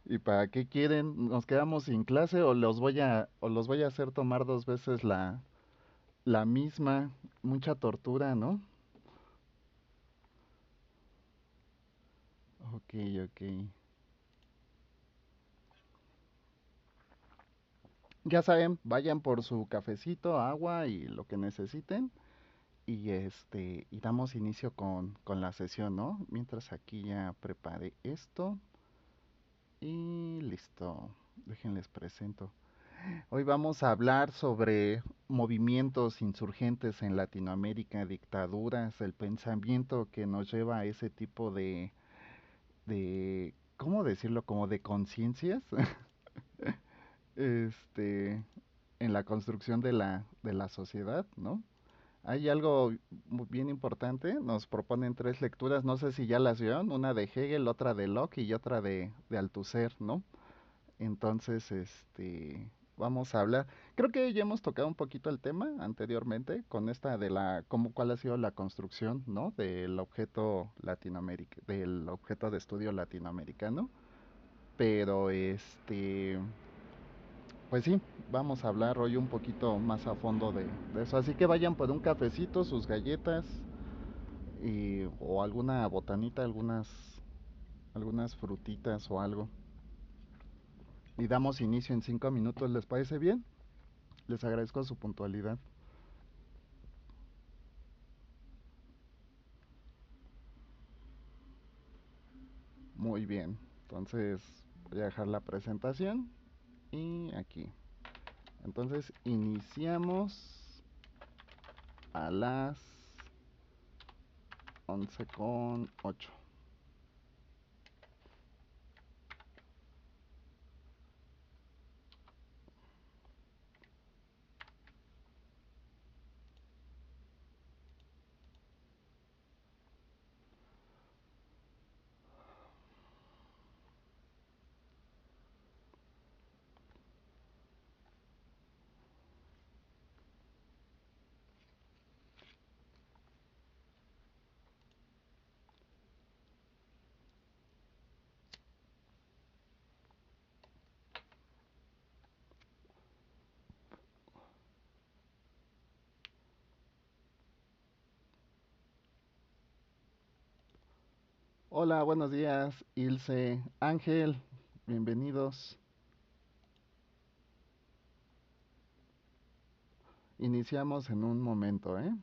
¿Y para qué quieren? ¿Nos quedamos sin clase o los voy a hacer tomar dos veces la misma? Mucha tortura, ¿no? Ok, ok. Ya saben, vayan por su cafecito, agua y lo que necesiten. Y damos inicio con la sesión, ¿no? Mientras aquí ya preparé esto y listo. Déjenles presento. Hoy vamos a hablar sobre movimientos insurgentes en Latinoamérica, dictaduras, el pensamiento que nos lleva a ese tipo de ¿cómo decirlo? Como de conciencias, este, en la construcción de la sociedad, ¿no? Hay algo bien importante, nos proponen tres lecturas, no sé si ya las vieron, una de Hegel, otra de Locke y otra de Althusser, ¿no? Entonces, vamos a hablar. Creo que ya hemos tocado un poquito el tema anteriormente con esta de cuál ha sido la construcción, ¿no? Del objeto de estudio latinoamericano. Pero, pues sí, vamos a hablar hoy un poquito más a fondo de eso. Así que vayan por un cafecito, sus galletas o alguna botanita, algunas frutitas o algo. Y damos inicio en 5 minutos, ¿les parece bien? Les agradezco su puntualidad. Muy bien. Entonces voy a dejar la presentación y aquí. Entonces iniciamos a las 11:08. Hola, buenos días, Ilse, Ángel, bienvenidos. Iniciamos en un momento, ¿eh?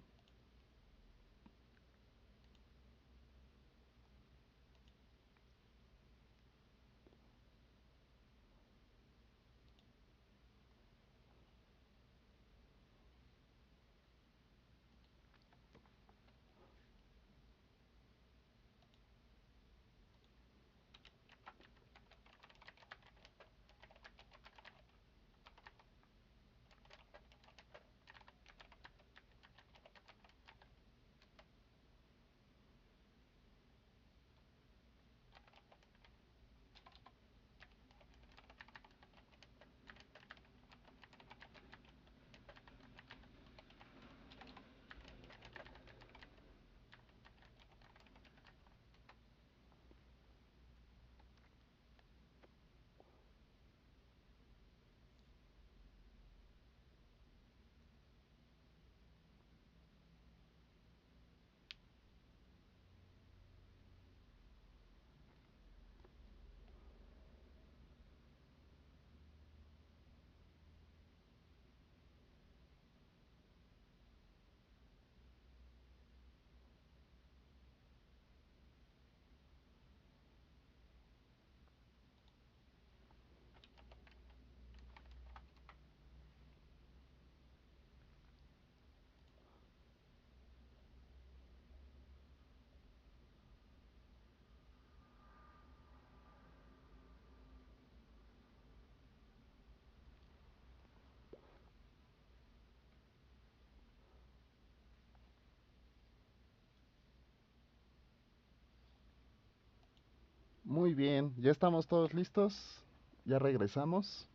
Muy bien, ya estamos todos listos. Ya regresamos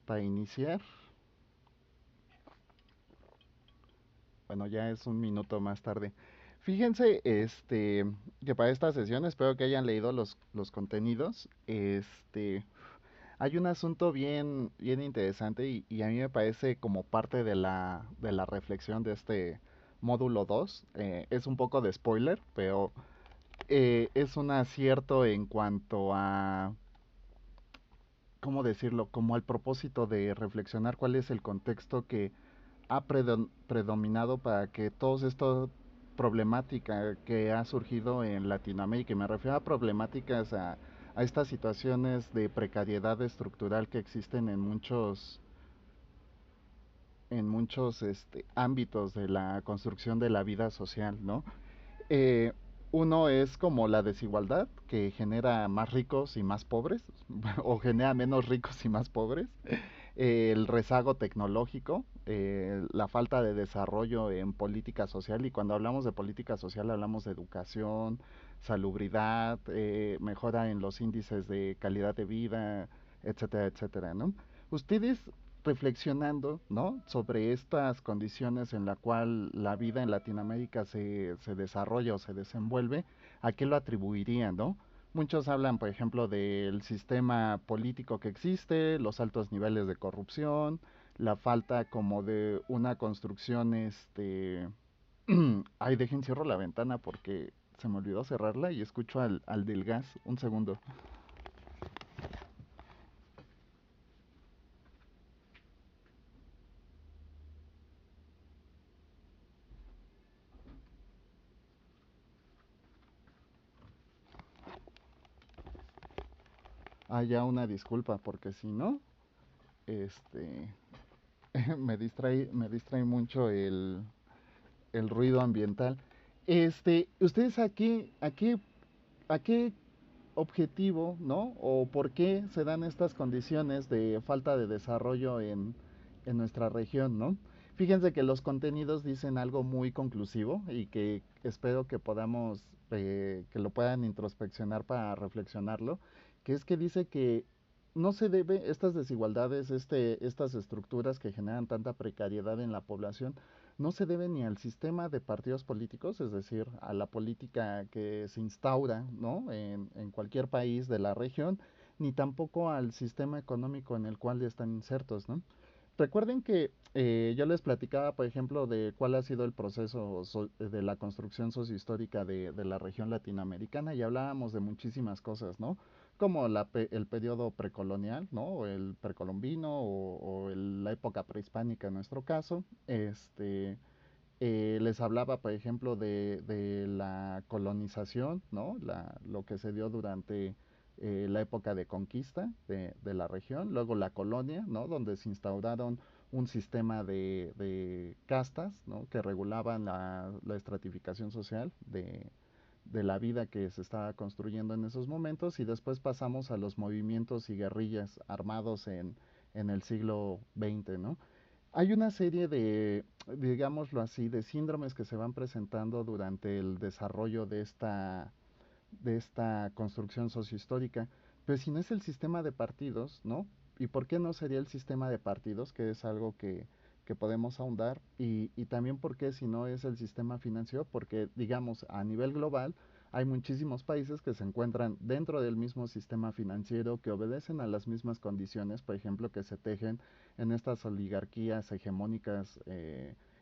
para iniciar. Bueno, ya es un minuto más tarde. Fíjense, que para esta sesión espero que hayan leído los contenidos. Hay un asunto bien interesante y a mí me parece como parte de la reflexión de este módulo 2. Es un poco de spoiler, pero es un acierto en cuanto a, ¿cómo decirlo? Como al propósito de reflexionar cuál es el contexto que ha predominado para que todos estos problemática que ha surgido en Latinoamérica, y me refiero a problemáticas a estas situaciones de precariedad estructural que existen en muchos ámbitos de la construcción de la vida social, ¿no? Eh, Uno es como la desigualdad, que genera más ricos y más pobres, o genera menos ricos y más pobres. El rezago tecnológico, la falta de desarrollo en política social, y cuando hablamos de política social hablamos de educación, salubridad, mejora en los índices de calidad de vida, etcétera, etcétera, ¿no? Ustedes reflexionando, ¿no? Sobre estas condiciones en la cual la vida en Latinoamérica se desarrolla o se desenvuelve, ¿a qué lo atribuirían, no? Muchos hablan, por ejemplo, del sistema político que existe, los altos niveles de corrupción, la falta como de una construcción, ay, dejen cierro la ventana porque se me olvidó cerrarla y escucho al del gas. Un segundo. Ah, ya una disculpa porque si no, este, me distrae mucho el ruido ambiental. ¿Ustedes a qué objetivo, ¿no? O por qué se dan estas condiciones de falta de desarrollo en nuestra región, ¿no? Fíjense que los contenidos dicen algo muy conclusivo y que espero que podamos, que lo puedan introspeccionar para reflexionarlo, que es que dice que no se debe, estas desigualdades, estas estructuras que generan tanta precariedad en la población, no se debe ni al sistema de partidos políticos, es decir, a la política que se instaura, ¿no? En cualquier país de la región, ni tampoco al sistema económico en el cual están insertos, ¿no? Recuerden que yo les platicaba, por ejemplo, de cuál ha sido el proceso de la construcción sociohistórica de la región latinoamericana y hablábamos de muchísimas cosas, ¿no? Como el periodo precolonial, ¿no? O el precolombino o la época prehispánica en nuestro caso. Les hablaba, por ejemplo, de la colonización, ¿no? Lo que se dio durante la época de conquista de la región, luego la colonia, ¿no? Donde se instauraron un sistema de castas, ¿no? Que regulaban la estratificación social de la vida que se estaba construyendo en esos momentos, y después pasamos a los movimientos y guerrillas armados en el siglo XX, ¿no? Hay una serie digámoslo así, de síndromes que se van presentando durante el desarrollo de esta construcción sociohistórica. Pero si no es el sistema de partidos, ¿no? ¿Y por qué no sería el sistema de partidos, que es algo que podemos ahondar? Y también por qué si no es el sistema financiero, porque digamos a nivel global hay muchísimos países que se encuentran dentro del mismo sistema financiero, que obedecen a las mismas condiciones, por ejemplo, que se tejen en estas oligarquías hegemónicas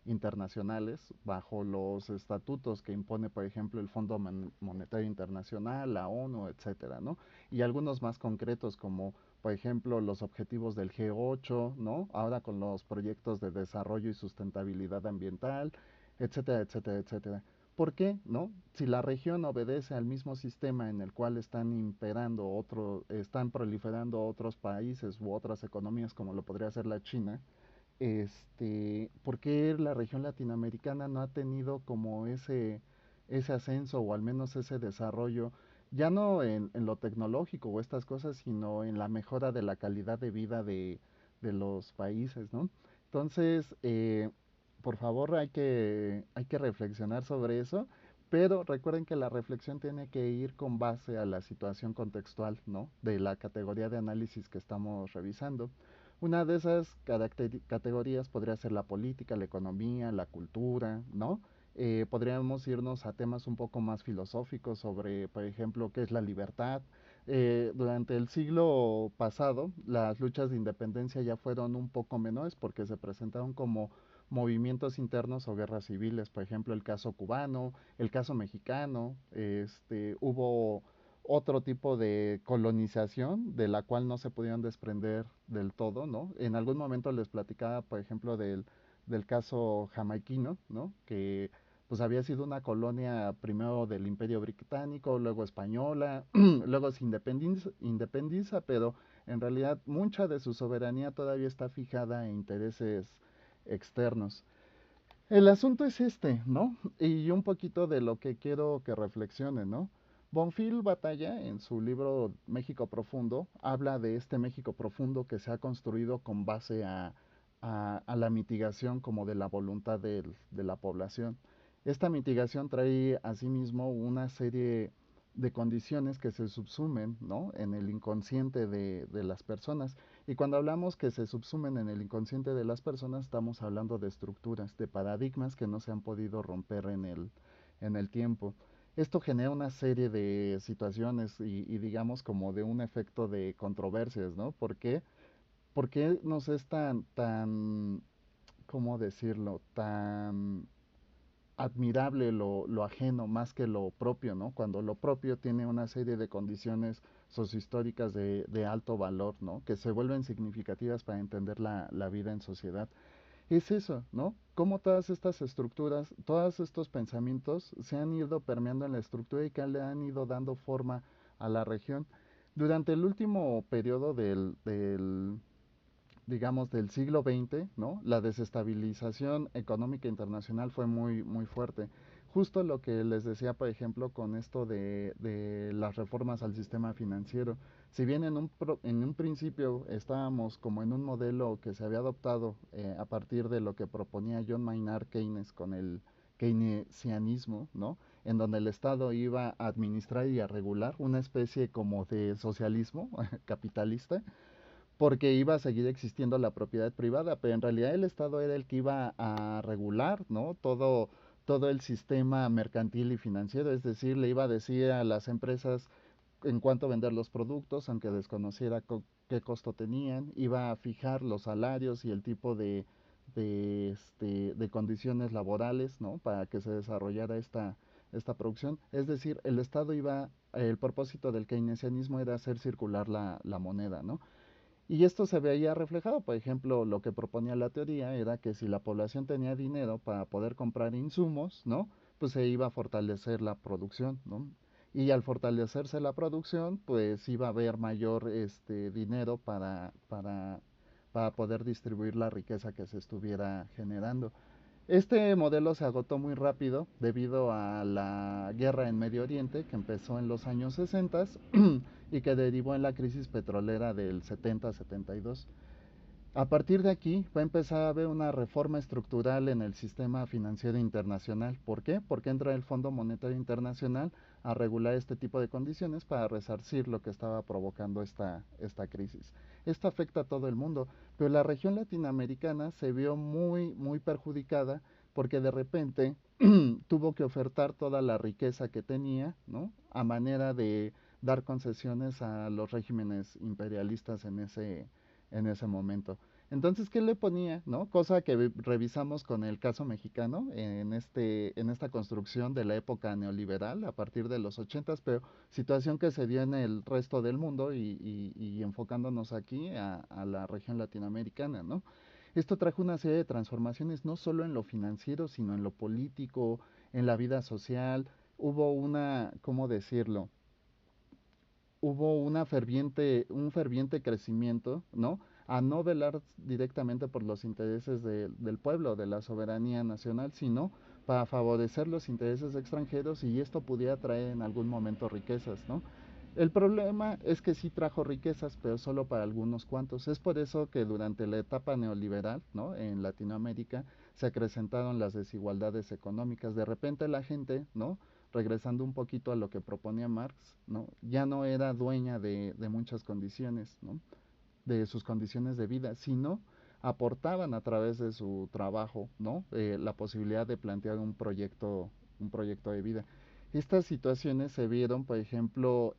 internacionales bajo los estatutos que impone, por ejemplo, el Fondo Monetario Internacional, la ONU, etcétera, ¿no? Y algunos más concretos como, por ejemplo, los objetivos del G8, ¿no? Ahora con los proyectos de desarrollo y sustentabilidad ambiental, etcétera, etcétera, etcétera. ¿Por qué? ¿No? Si la región obedece al mismo sistema en el cual están proliferando otros países u otras economías como lo podría ser la China, ¿por qué la región latinoamericana no ha tenido como ese ascenso o al menos ese desarrollo, ya no en lo tecnológico o estas cosas, sino en la mejora de la calidad de vida de los países, ¿no? Entonces, por favor, hay que reflexionar sobre eso, pero recuerden que la reflexión tiene que ir con base a la situación contextual, ¿no? De la categoría de análisis que estamos revisando. Una de esas categorías podría ser la política, la economía, la cultura, ¿no? Podríamos irnos a temas un poco más filosóficos sobre, por ejemplo, qué es la libertad. Durante el siglo pasado, las luchas de independencia ya fueron un poco menores porque se presentaron como movimientos internos o guerras civiles, por ejemplo, el caso cubano, el caso mexicano, hubo otro tipo de colonización de la cual no se pudieron desprender del todo, ¿no? En algún momento les platicaba, por ejemplo, del caso jamaiquino, ¿no? Que pues había sido una colonia primero del Imperio Británico, luego española, luego se independiza, pero en realidad mucha de su soberanía todavía está fijada en intereses externos. El asunto es este, ¿no? Y un poquito de lo que quiero que reflexionen, ¿no? Bonfil Batalla, en su libro México Profundo, habla de este México profundo que se ha construido con base a la mitigación como de la voluntad de la población. Esta mitigación trae asimismo una serie de condiciones que se subsumen, ¿no? En el inconsciente de las personas. Y cuando hablamos que se subsumen en el inconsciente de las personas, estamos hablando de estructuras, de paradigmas que no se han podido romper en el tiempo. Esto genera una serie de situaciones y digamos como de un efecto de controversias, ¿no? ¿Por qué nos es ¿cómo decirlo? Tan admirable lo ajeno más que lo propio, ¿no? Cuando lo propio tiene una serie de condiciones sociohistóricas de alto valor, ¿no? Que se vuelven significativas para entender la vida en sociedad. Es eso, ¿no? Cómo todas estas estructuras, todos estos pensamientos se han ido permeando en la estructura y que le han ido dando forma a la región. Durante el último periodo digamos, del siglo XX, ¿no? La desestabilización económica internacional fue muy fuerte. Justo lo que les decía, por ejemplo, con esto de las reformas al sistema financiero. Si bien en un principio estábamos como en un modelo que se había adoptado a partir de lo que proponía John Maynard Keynes con el keynesianismo, ¿no? En donde el Estado iba a administrar y a regular una especie como de socialismo capitalista, porque iba a seguir existiendo la propiedad privada, pero en realidad el Estado era el que iba a regular, ¿no? Todo el sistema mercantil y financiero, es decir, le iba a decir a las empresas en cuánto vender los productos, aunque desconociera qué costo tenían, iba a fijar los salarios y el tipo de condiciones laborales, ¿no? Para que se desarrollara esta producción. Es decir, el propósito del keynesianismo era hacer circular la moneda, ¿no? Y esto se veía reflejado, por ejemplo, lo que proponía la teoría era que si la población tenía dinero para poder comprar insumos, ¿no? Pues se iba a fortalecer la producción, ¿no? Y al fortalecerse la producción, pues iba a haber mayor dinero para poder distribuir la riqueza que se estuviera generando. Este modelo se agotó muy rápido debido a la guerra en Medio Oriente que empezó en los años 60 y que derivó en la crisis petrolera del 70-72. A partir de aquí va a empezar a haber una reforma estructural en el sistema financiero internacional. ¿Por qué? Porque entra el Fondo Monetario Internacional a regular este tipo de condiciones para resarcir lo que estaba provocando esta crisis. Esto afecta a todo el mundo, pero la región latinoamericana se vio muy perjudicada porque de repente tuvo que ofertar toda la riqueza que tenía, ¿no? A manera de dar concesiones a los regímenes imperialistas en ese momento. Entonces, ¿qué le ponía? ¿No? Cosa que revisamos con el caso mexicano en esta construcción de la época neoliberal a partir de los ochentas, pero situación que se dio en el resto del mundo y enfocándonos aquí a la región latinoamericana, ¿no? Esto trajo una serie de transformaciones no solo en lo financiero, sino en lo político, en la vida social. Hubo ¿cómo decirlo? Hubo un ferviente crecimiento, ¿no? A no velar directamente por los intereses del pueblo, de la soberanía nacional, sino para favorecer los intereses extranjeros y esto pudiera traer en algún momento riquezas, ¿no? El problema es que sí trajo riquezas, pero solo para algunos cuantos. Es por eso que durante la etapa neoliberal, ¿no? En Latinoamérica se acrecentaron las desigualdades económicas. De repente la gente, ¿no? Regresando un poquito a lo que proponía Marx, ¿no? Ya no era dueña de muchas condiciones, ¿no? De sus condiciones de vida, sino aportaban a través de su trabajo, ¿no? La posibilidad de plantear un proyecto de vida. Estas situaciones se vieron, por ejemplo,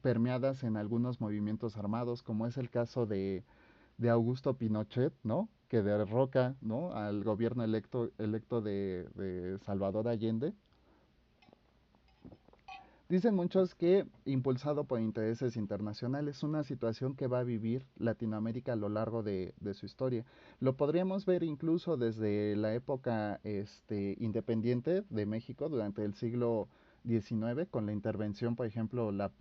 permeadas en algunos movimientos armados, como es el caso de Augusto Pinochet, ¿no? Que derroca, ¿no? Al gobierno electo de Salvador Allende. Dicen muchos que, impulsado por intereses internacionales, una situación que va a vivir Latinoamérica a lo largo de su historia. Lo podríamos ver incluso desde la época independiente de México durante el siglo XIX, con la intervención, por ejemplo, la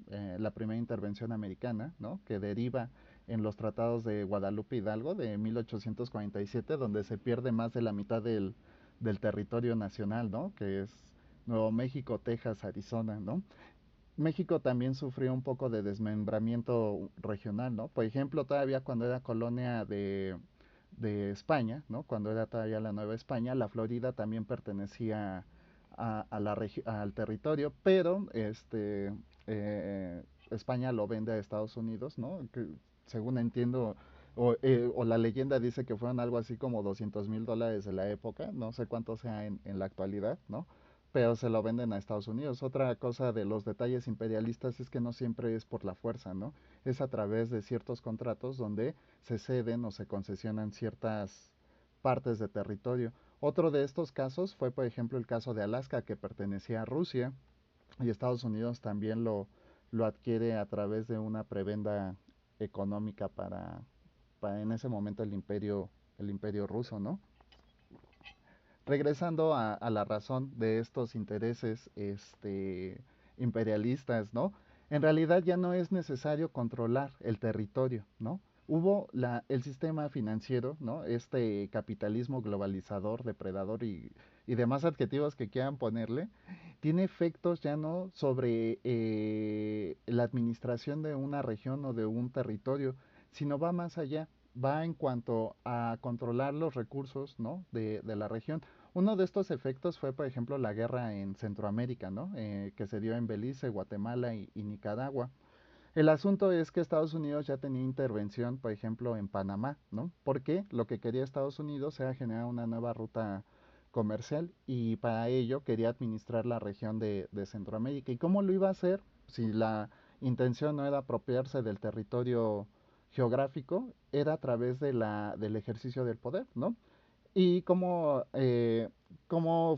primera intervención americana, ¿no? Que deriva en los tratados de Guadalupe Hidalgo de 1847, donde se pierde más de la mitad del territorio nacional, ¿no? Que es Nuevo México, Texas, Arizona, ¿no? México también sufrió un poco de desmembramiento regional, ¿no? Por ejemplo, todavía cuando era colonia de España, ¿no? Cuando era todavía la Nueva España, la Florida también pertenecía al territorio, pero España lo vende a Estados Unidos, ¿no? Que, según entiendo, o la leyenda dice que fueron algo así como $200,000 de la época, no sé cuánto sea en la actualidad, ¿no? Pero se lo venden a Estados Unidos. Otra cosa de los detalles imperialistas es que no siempre es por la fuerza, ¿no? Es a través de ciertos contratos donde se ceden o se concesionan ciertas partes de territorio. Otro de estos casos fue, por ejemplo, el caso de Alaska, que pertenecía a Rusia, y Estados Unidos también lo adquiere a través de una prebenda económica para en ese momento el imperio ruso, ¿no? Regresando a la razón de estos intereses imperialistas, ¿no? En realidad ya no es necesario controlar el territorio, ¿no? Hubo el sistema financiero, ¿no? Este capitalismo globalizador, depredador y demás adjetivos que quieran ponerle, tiene efectos ya no sobre la administración de una región o de un territorio, sino va más allá, va en cuanto a controlar los recursos, ¿no? De la región. Uno de estos efectos fue, por ejemplo, la guerra en Centroamérica, ¿no? Que se dio en Belice, Guatemala y Nicaragua. El asunto es que Estados Unidos ya tenía intervención, por ejemplo, en Panamá, ¿no? Porque lo que quería Estados Unidos era generar una nueva ruta comercial y para ello quería administrar la región de Centroamérica. ¿Y cómo lo iba a hacer si la intención no era apropiarse del territorio geográfico? Era a través del ejercicio del poder, ¿no? ¿Y cómo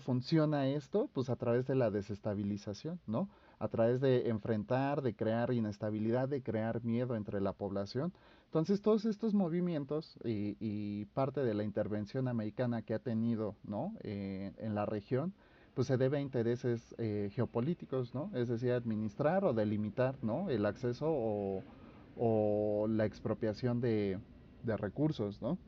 funciona esto? Pues a través de la desestabilización, ¿no? A través de enfrentar, de crear inestabilidad, de crear miedo entre la población. Entonces, todos estos movimientos y parte de la intervención americana que ha tenido, ¿no? En la región, pues se debe a intereses geopolíticos, ¿no? Es decir, administrar o delimitar, ¿no? El acceso o la expropiación de recursos, ¿no?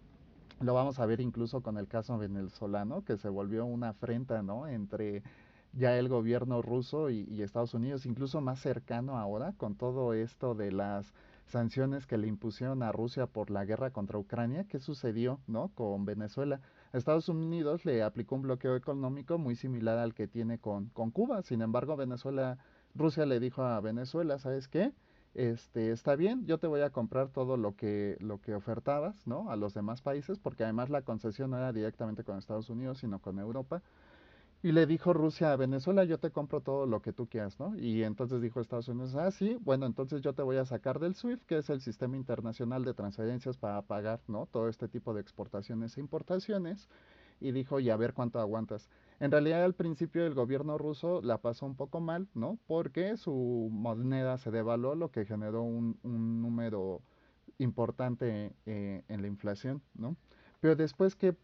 Lo vamos a ver incluso con el caso venezolano, que se volvió una afrenta, ¿no? Entre ya el gobierno ruso y Estados Unidos, incluso más cercano ahora, con todo esto de las sanciones que le impusieron a Rusia por la guerra contra Ucrania. ¿Qué sucedió, no? Con Venezuela. Estados Unidos le aplicó un bloqueo económico muy similar al que tiene con Cuba. Sin embargo, Rusia le dijo a Venezuela, ¿sabes qué? Está bien, yo te voy a comprar todo lo que ofertabas, ¿no? A los demás países, porque además la concesión no era directamente con Estados Unidos, sino con Europa. Y le dijo Rusia a Venezuela, yo te compro todo lo que tú quieras, ¿no? Y entonces dijo Estados Unidos, ah, sí, bueno, entonces yo te voy a sacar del SWIFT, que es el sistema internacional de transferencias para pagar, ¿no? Todo este tipo de exportaciones e importaciones. Y dijo, y a ver cuánto aguantas. En realidad al principio el gobierno ruso la pasó un poco mal, ¿no? Porque su moneda se devaluó, lo que generó un número importante en la inflación, ¿no? Pero después, ¿qué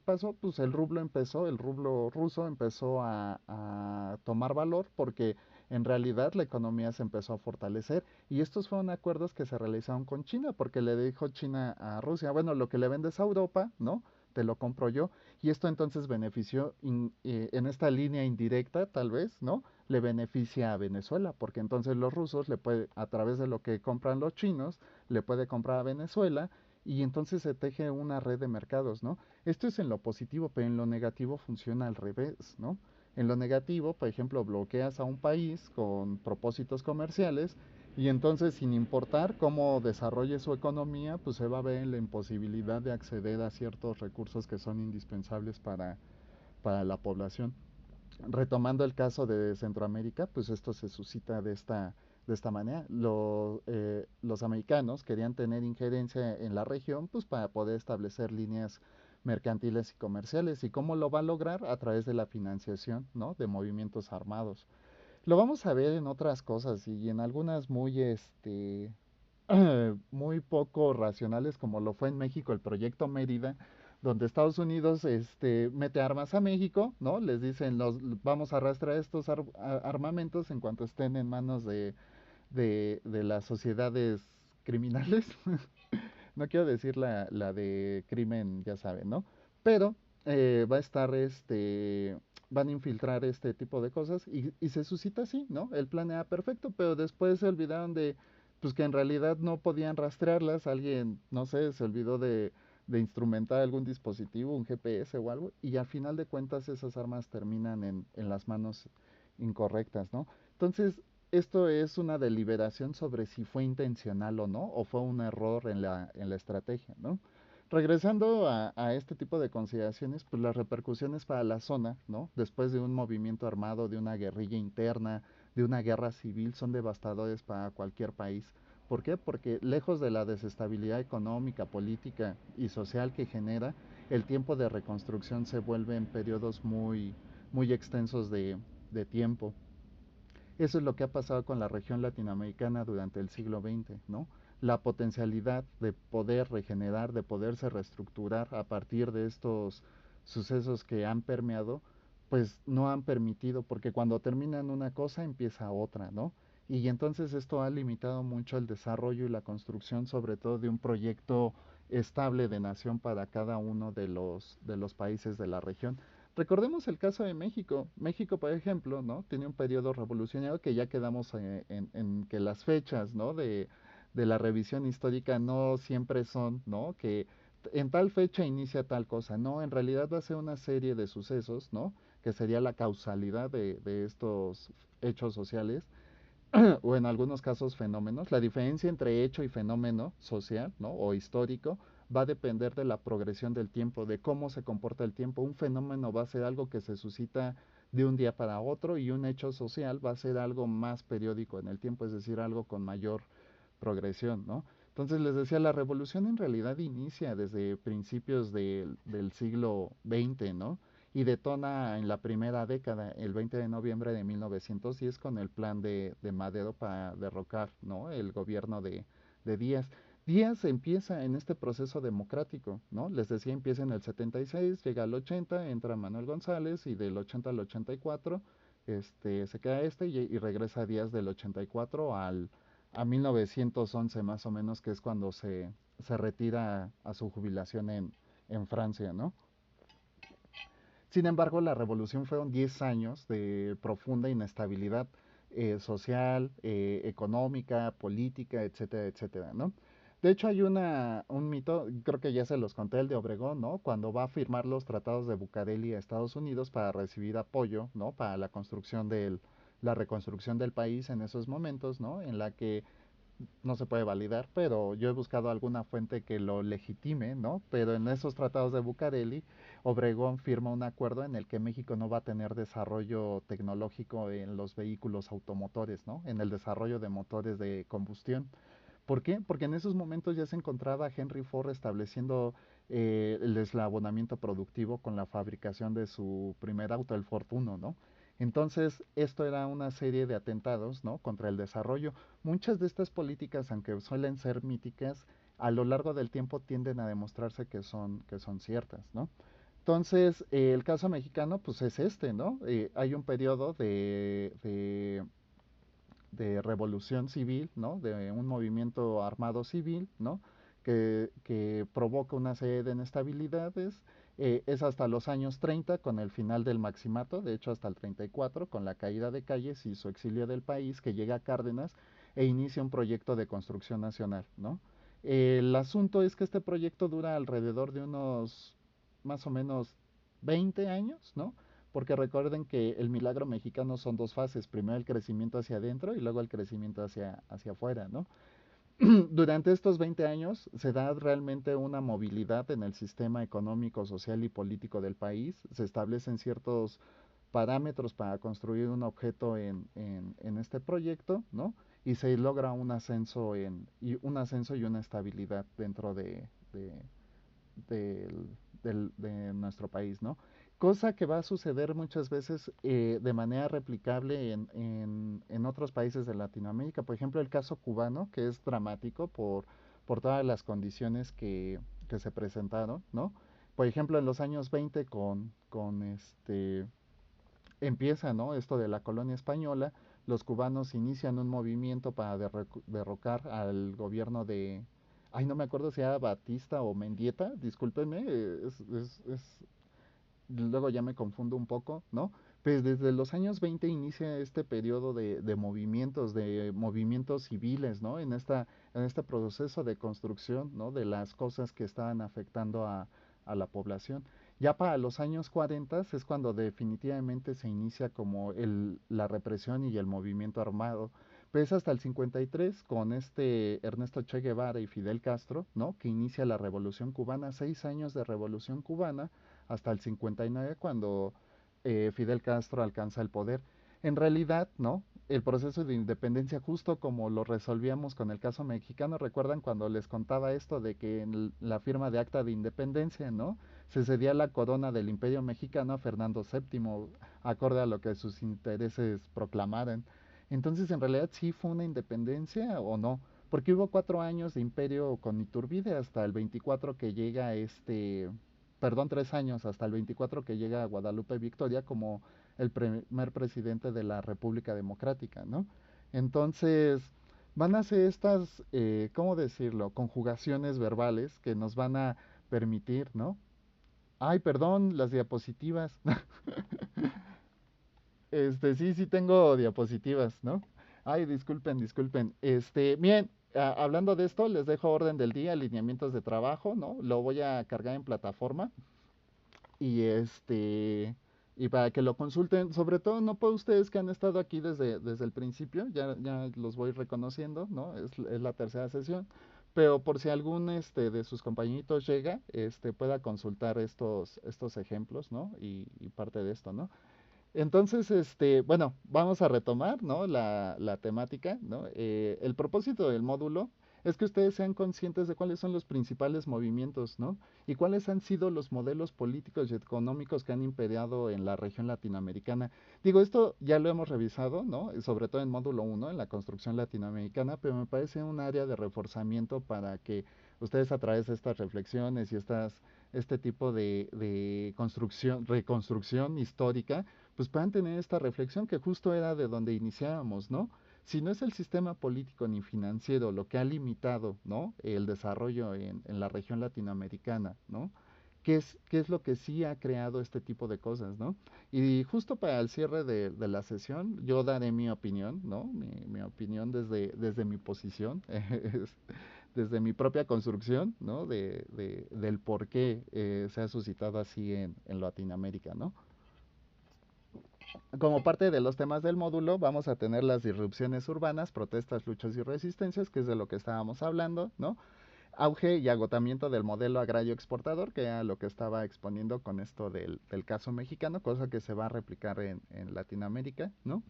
pasó? Pues el rublo ruso empezó a tomar valor porque en realidad la economía se empezó a fortalecer y estos fueron acuerdos que se realizaron con China porque le dijo China a Rusia, bueno, lo que le vendes a Europa, ¿no? Te lo compro yo. Y esto entonces benefició en esta línea indirecta, tal vez, ¿no? Le beneficia a Venezuela, porque entonces los rusos a través de lo que compran los chinos, le puede comprar a Venezuela y entonces se teje una red de mercados, ¿no? Esto es en lo positivo, pero en lo negativo funciona al revés, ¿no? En lo negativo, por ejemplo, bloqueas a un país con propósitos comerciales Y entonces, sin importar cómo desarrolle su economía, pues se va a ver en la imposibilidad de acceder a ciertos recursos que son indispensables para la población. Retomando el caso de Centroamérica, pues esto se suscita de esta manera. Los americanos querían tener injerencia en la región pues para poder establecer líneas mercantiles y comerciales. ¿Y cómo lo va a lograr? A través de la financiación, ¿no? De movimientos armados. Lo vamos a ver en otras cosas y en algunas muy, muy poco racionales, como lo fue en México el proyecto Mérida, donde Estados Unidos, mete armas a México, ¿no? Les dicen, vamos a arrastrar estos armamentos en cuanto estén en manos de las sociedades criminales. No quiero decir la de crimen, ya saben, ¿no? Pero va a estar, van a infiltrar este tipo de cosas y se suscita así, ¿no? El plan era perfecto, pero después se olvidaron pues que en realidad no podían rastrearlas, alguien, no sé, se olvidó de instrumentar algún dispositivo, un GPS o algo, y al final de cuentas esas armas terminan en las manos incorrectas, ¿no? Entonces, esto es una deliberación sobre si fue intencional o no, o fue un error en la estrategia, ¿no? Regresando a este tipo de consideraciones, pues las repercusiones para la zona, ¿no? Después de un movimiento armado, de una guerrilla interna, de una guerra civil, son devastadores para cualquier país. ¿Por qué? Porque lejos de la desestabilidad económica, política y social que genera, el tiempo de reconstrucción se vuelve en periodos muy extensos de tiempo. Eso es lo que ha pasado con la región latinoamericana durante el siglo XX, ¿no? La potencialidad de poder regenerar, de poderse reestructurar a partir de estos sucesos que han permeado, pues no han permitido, porque cuando terminan una cosa empieza otra, ¿no? Y entonces esto ha limitado mucho el desarrollo y la construcción, sobre todo de un proyecto estable de nación para cada uno de los países de la región. Recordemos el caso de México. México, por ejemplo, ¿no? Tiene un periodo revolucionario que ya quedamos en que las fechas, ¿no? De la revisión histórica no siempre son, ¿no? Que en tal fecha inicia tal cosa. No, en realidad va a ser una serie de sucesos, ¿no? Que sería la causalidad de estos hechos sociales o en algunos casos fenómenos. La diferencia entre hecho y fenómeno social, ¿no? O histórico va a depender de la progresión del tiempo, de cómo se comporta el tiempo. Un fenómeno va a ser algo que se suscita de un día para otro y un hecho social va a ser algo más periódico en el tiempo, es decir, algo con mayor progresión, ¿no? Entonces les decía, la revolución en realidad inicia desde principios del siglo XX, ¿no? Y detona en la primera década, el 20 de noviembre de 1910, con el plan de Madero para derrocar, ¿no? El gobierno de Díaz. Díaz empieza en este proceso democrático, ¿no? Les decía, empieza en el 76, llega al 80, entra Manuel González y del 80 al 84 se queda y regresa Díaz del 84 a 1911 más o menos, que es cuando se retira a su jubilación en Francia, ¿no? Sin embargo, la revolución fueron 10 años de profunda inestabilidad social, económica, política, etcétera, etcétera, ¿no? De hecho, hay un mito, creo que ya se los conté, el de Obregón, ¿no? Cuando va a firmar los tratados de Bucareli a Estados Unidos para recibir apoyo, ¿no? Para la construcción la reconstrucción del país en esos momentos, ¿no? En la que no se puede validar, pero yo he buscado alguna fuente que lo legitime, ¿no? Pero en esos tratados de Bucareli, Obregón firma un acuerdo en el que México no va a tener desarrollo tecnológico en los vehículos automotores, ¿no? En el desarrollo de motores de combustión. ¿Por qué? Porque en esos momentos ya se encontraba Henry Ford estableciendo el eslabonamiento productivo con la fabricación de su primer auto, el Ford Uno, ¿no? Entonces, esto era una serie de atentados, ¿no? Contra el desarrollo. Muchas de estas políticas, aunque suelen ser míticas, a lo largo del tiempo tienden a demostrarse que son ciertas, ¿no? Entonces, el caso mexicano, pues es ¿no? Hay un periodo de revolución civil, ¿no? De un movimiento armado civil, ¿no? Que provoca una serie de inestabilidades. Es hasta los años 30 con el final del maximato, de hecho hasta el 34 con la caída de Calles y su exilio del país, que llega a Cárdenas e inicia un proyecto de construcción nacional, ¿no? El asunto es que este proyecto dura alrededor de unos más o menos 20 años, ¿no? porque recuerden que el milagro mexicano son dos fases, primero el crecimiento hacia adentro y luego el crecimiento hacia afuera, ¿no? Durante estos 20 años se da realmente una movilidad en el sistema económico, social y político del país, se establecen ciertos parámetros para construir un objeto en este proyecto, ¿no? Y se logra un ascenso y una estabilidad dentro de, de nuestro país, ¿no? Cosa que va a suceder muchas veces de manera replicable en otros países de Latinoamérica. Por ejemplo, el caso cubano, que es dramático por todas las condiciones que se presentaron, ¿no? Por ejemplo, en los años 20 empieza, ¿no? Esto de la colonia española, los cubanos inician un movimiento para derrocar al gobierno de, ay, no me acuerdo si era Batista o Mendieta, discúlpenme, luego ya me confundo un poco, ¿no? Pues desde los años 20 inicia este periodo de movimientos civiles, ¿no? En este proceso de construcción, ¿no? De las cosas que estaban afectando a la población. Ya para los años 40 es cuando definitivamente se inicia como la represión y el movimiento armado. Pues hasta el 53 con este Ernesto Che Guevara y Fidel Castro, ¿no? Que inicia la Revolución Cubana, 6 años de Revolución Cubana, hasta el 59 cuando Fidel Castro alcanza el poder. En realidad, ¿no? El proceso de independencia, justo como lo resolvíamos con el caso mexicano, recuerdan cuando les contaba esto de que en la firma de acta de independencia, ¿no? Se cedía la corona del Imperio Mexicano a Fernando VII, acorde a lo que sus intereses proclamaran. Entonces, en realidad, ¿sí fue una independencia o no? Porque hubo 4 años de imperio con Iturbide hasta el 24 que llega perdón, 3 años hasta el 24 que llega a Guadalupe Victoria como el primer presidente de la República Democrática, ¿no? Entonces, van a ser estas, ¿cómo decirlo? Conjugaciones verbales que nos van a permitir, ¿no? Ay, perdón, las diapositivas. Sí, sí tengo diapositivas, ¿no? Ay, disculpen, disculpen. Bien, hablando de esto, les dejo orden del día, alineamientos de trabajo, ¿no? Lo voy a cargar en plataforma y y para que lo consulten, sobre todo no para ustedes que han estado aquí desde el principio, ya los voy reconociendo, ¿no? Es la tercera sesión, pero por si algún de sus compañeritos llega, pueda consultar estos ejemplos, ¿no? Y parte de esto, ¿no? Entonces, bueno, vamos a retomar, ¿no? La temática, ¿no? El propósito del módulo es que ustedes sean conscientes de cuáles son los principales movimientos, ¿no? Y cuáles han sido los modelos políticos y económicos que han imperiado en la región latinoamericana. Digo, esto ya lo hemos revisado, ¿no? Sobre todo en módulo uno en la construcción latinoamericana, pero me parece un área de reforzamiento para que ustedes a través de estas reflexiones y este tipo de construcción, reconstrucción histórica, pues puedan tener esta reflexión que justo era de donde iniciábamos, ¿no? Si no es el sistema político ni financiero lo que ha limitado, ¿no? El desarrollo en la región latinoamericana, ¿no? Qué es lo que sí ha creado este tipo de cosas, ¿no? Y justo para el cierre de la sesión, yo daré mi opinión, ¿no? Mi opinión desde mi posición, desde mi propia construcción, ¿no? Del por qué se ha suscitado así en Latinoamérica, ¿no? Como parte de los temas del módulo, vamos a tener las disrupciones urbanas, protestas, luchas y resistencias, que es de lo que estábamos hablando, ¿no? Auge y agotamiento del modelo agrario exportador, que era lo que estaba exponiendo con esto del caso mexicano, cosa que se va a replicar en Latinoamérica, ¿no?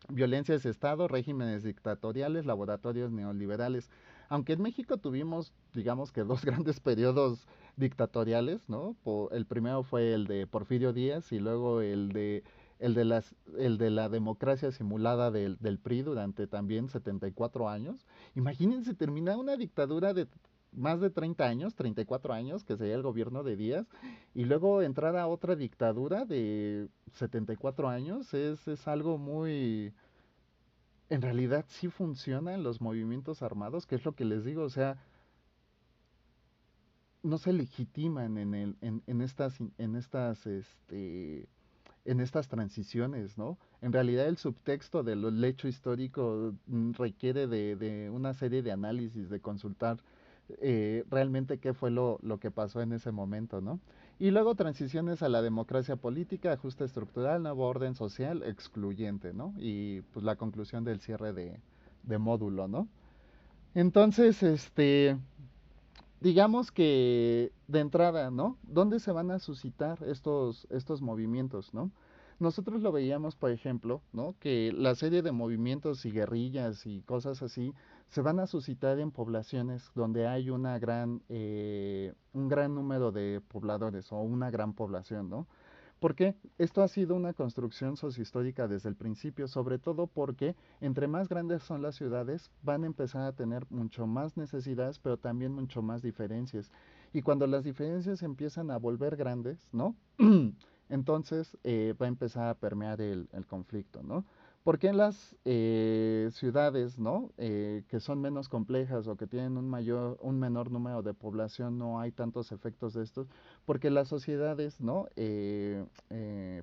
Violencias de Estado, regímenes dictatoriales, laboratorios neoliberales. Aunque en México tuvimos, digamos que dos grandes periodos dictatoriales, ¿no? El primero fue el de Porfirio Díaz y luego el de la democracia simulada del PRI durante también 74 años. Imagínense terminar una dictadura de más de 30 años, 34 años, que sería el gobierno de Díaz, y luego entrar a otra dictadura de 74 años es algo muy... En realidad sí funcionan los movimientos armados, que es lo que les digo, o sea, no se legitiman en estas transiciones, ¿no? En realidad el subtexto del hecho histórico requiere de una serie de análisis, de consultar realmente qué fue lo que pasó en ese momento, ¿no? Y luego transiciones a la democracia política, ajuste estructural, nuevo orden social, excluyente, ¿no? Y pues la conclusión del cierre de módulo, ¿no? Entonces, digamos que de entrada, ¿no? ¿Dónde se van a suscitar estos movimientos, ¿no? Nosotros lo veíamos, por ejemplo, ¿no? Que la serie de movimientos y guerrillas y cosas así se van a suscitar en poblaciones donde hay un gran número de pobladores o una gran población, ¿no? Porque esto ha sido una construcción sociohistórica desde el principio, sobre todo porque entre más grandes son las ciudades, van a empezar a tener mucho más necesidades, pero también mucho más diferencias. Y cuando las diferencias empiezan a volver grandes, ¿no? Entonces va a empezar a permear el conflicto, ¿no? Porque en las ciudades, ¿no? Que son menos complejas o que tienen un menor número de población, no hay tantos efectos de estos, porque las sociedades, ¿no?